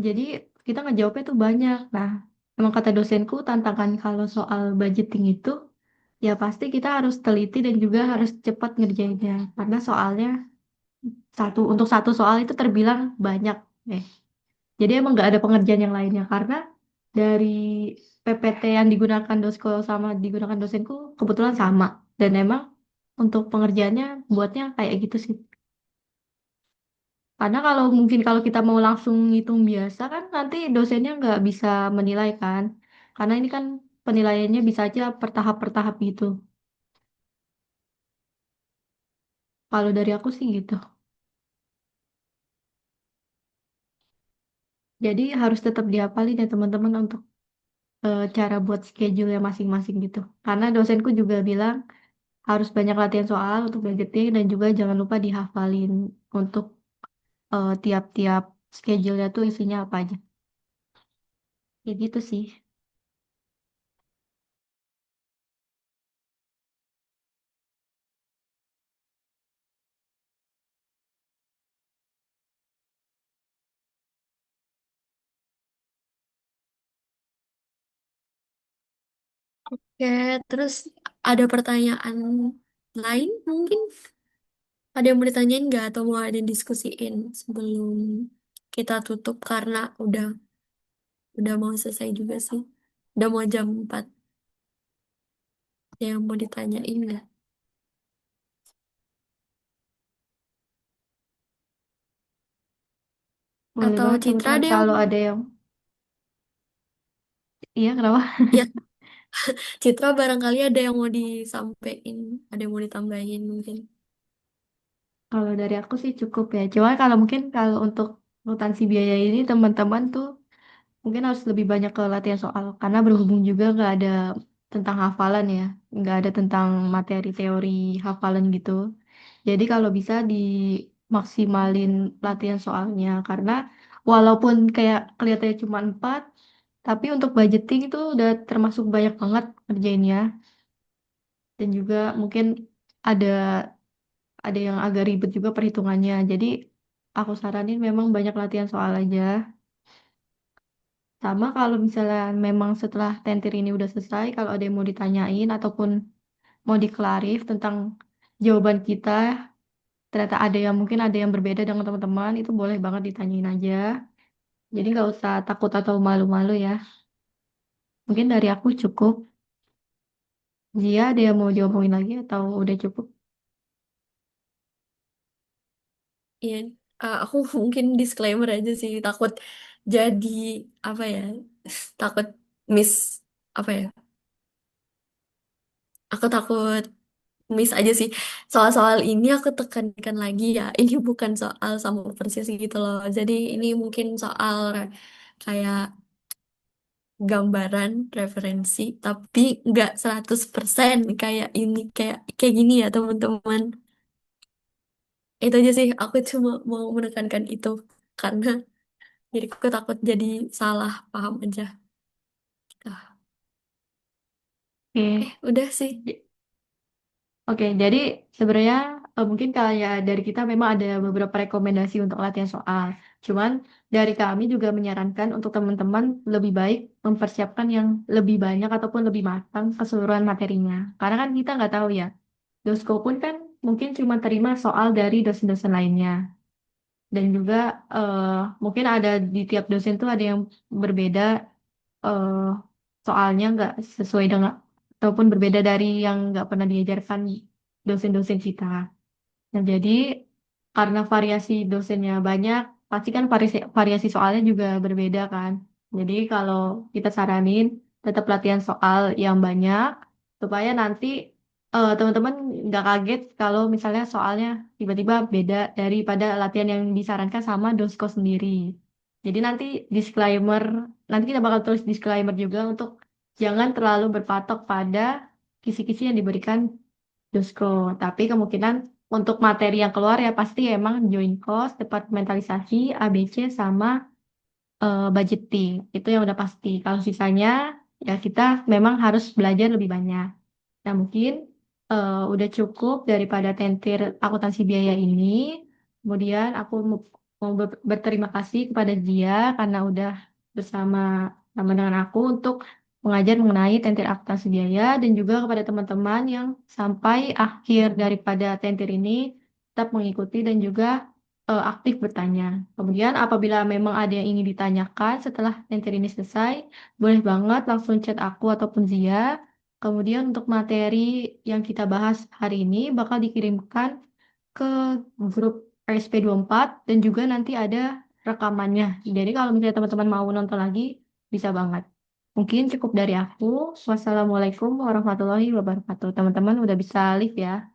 jadi kita ngejawabnya tuh banyak. Nah, emang kata dosenku tantangan kalau soal budgeting itu, ya pasti kita harus teliti dan juga harus cepat ngerjainnya. Karena soalnya untuk satu soal itu terbilang banyak. Eh, jadi emang nggak ada pengerjaan yang lainnya karena dari PPT yang digunakan dosko sama digunakan dosenku kebetulan sama dan emang untuk pengerjaannya buatnya kayak gitu sih. Karena kalau mungkin kalau kita mau langsung ngitung biasa kan nanti dosennya nggak bisa menilai kan. Karena ini kan penilaiannya bisa aja per tahap gitu. Kalau dari aku sih gitu. Jadi harus tetap dihafalin ya teman-teman untuk cara buat schedule-nya masing-masing gitu. Karena dosenku juga bilang harus banyak latihan soal untuk budgeting dan juga jangan lupa dihafalin untuk tiap-tiap schedule-nya tuh isinya apa aja. Ya gitu sih. Oke, terus ada pertanyaan lain mungkin? Ada yang mau ditanyain nggak atau mau ada yang diskusiin sebelum kita tutup karena udah mau selesai juga sih. Udah mau jam 4. Ada yang mau ditanyain nggak? Boleh Atau banget Citra teman-teman ada yang kalau ada yang iya kenapa? ya Citra barangkali ada yang mau disampaikan, ada yang mau ditambahin mungkin. Kalau dari aku sih cukup ya. Cuma kalau mungkin kalau untuk akuntansi biaya ini teman-teman tuh mungkin harus lebih banyak ke latihan soal karena berhubung juga nggak ada tentang hafalan ya, nggak ada tentang materi teori hafalan gitu. Jadi kalau bisa dimaksimalin latihan soalnya karena walaupun kayak kelihatannya cuma 4, tapi untuk budgeting itu udah termasuk banyak banget kerjainnya dan juga mungkin ada ada yang agak ribet juga perhitungannya. Jadi aku saranin memang banyak latihan soal aja. Sama kalau misalnya memang setelah tentir ini udah selesai, kalau ada yang mau ditanyain ataupun mau diklarif tentang jawaban kita, ternyata ada yang mungkin ada yang berbeda dengan teman-teman, itu boleh banget ditanyain aja. Jadi nggak usah takut atau malu-malu ya. Mungkin dari aku cukup. Jia ada yang mau diomongin lagi atau udah cukup? Iya, aku mungkin disclaimer aja sih takut jadi apa ya? Takut miss apa ya? Aku takut miss aja sih. Soal-soal ini aku tekankan lagi ya. Ini bukan soal sama persis gitu loh. Jadi ini mungkin soal kayak gambaran referensi, tapi nggak 100% kayak ini, kayak kayak gini ya teman-teman. Itu aja sih, aku cuma mau menekankan itu karena diriku takut jadi salah paham aja. Ah, Oke. udah sih. Oke, jadi sebenarnya mungkin kayak dari kita memang ada beberapa rekomendasi untuk latihan soal. Cuman dari kami juga menyarankan untuk teman-teman lebih baik mempersiapkan yang lebih banyak ataupun lebih matang keseluruhan materinya. Karena kan kita nggak tahu ya, dosko pun kan mungkin cuma terima soal dari dosen-dosen lainnya. Dan juga eh, mungkin ada di tiap dosen tuh ada yang berbeda eh, soalnya nggak sesuai dengan ataupun berbeda dari yang nggak pernah diajarkan dosen-dosen kita. Nah, jadi karena variasi dosennya banyak, pasti kan variasi soalnya juga berbeda kan. Jadi kalau kita saranin tetap latihan soal yang banyak supaya nanti teman-teman nggak kaget kalau misalnya soalnya tiba-tiba beda daripada latihan yang disarankan sama dosko sendiri. Jadi nanti kita bakal tulis disclaimer juga untuk jangan terlalu berpatok pada kisi-kisi yang diberikan Jusko, tapi kemungkinan untuk materi yang keluar ya pasti emang join cost, departementalisasi, ABC, sama budgeting. Itu yang udah pasti. Kalau sisanya ya kita memang harus belajar lebih banyak. Nah, mungkin udah cukup daripada tentir akuntansi biaya ini. Kemudian aku mau berterima kasih kepada dia karena udah bersama sama dengan aku untuk mengajar mengenai tentir akuntansi biaya dan juga kepada teman-teman yang sampai akhir daripada tentir ini tetap mengikuti dan juga aktif bertanya. Kemudian apabila memang ada yang ingin ditanyakan setelah tentir ini selesai, boleh banget langsung chat aku ataupun Zia. Kemudian untuk materi yang kita bahas hari ini bakal dikirimkan ke grup RSP24 dan juga nanti ada rekamannya. Jadi kalau misalnya teman-teman mau nonton lagi, bisa banget. Mungkin cukup dari aku. Wassalamualaikum warahmatullahi wabarakatuh. Teman-teman udah bisa live ya.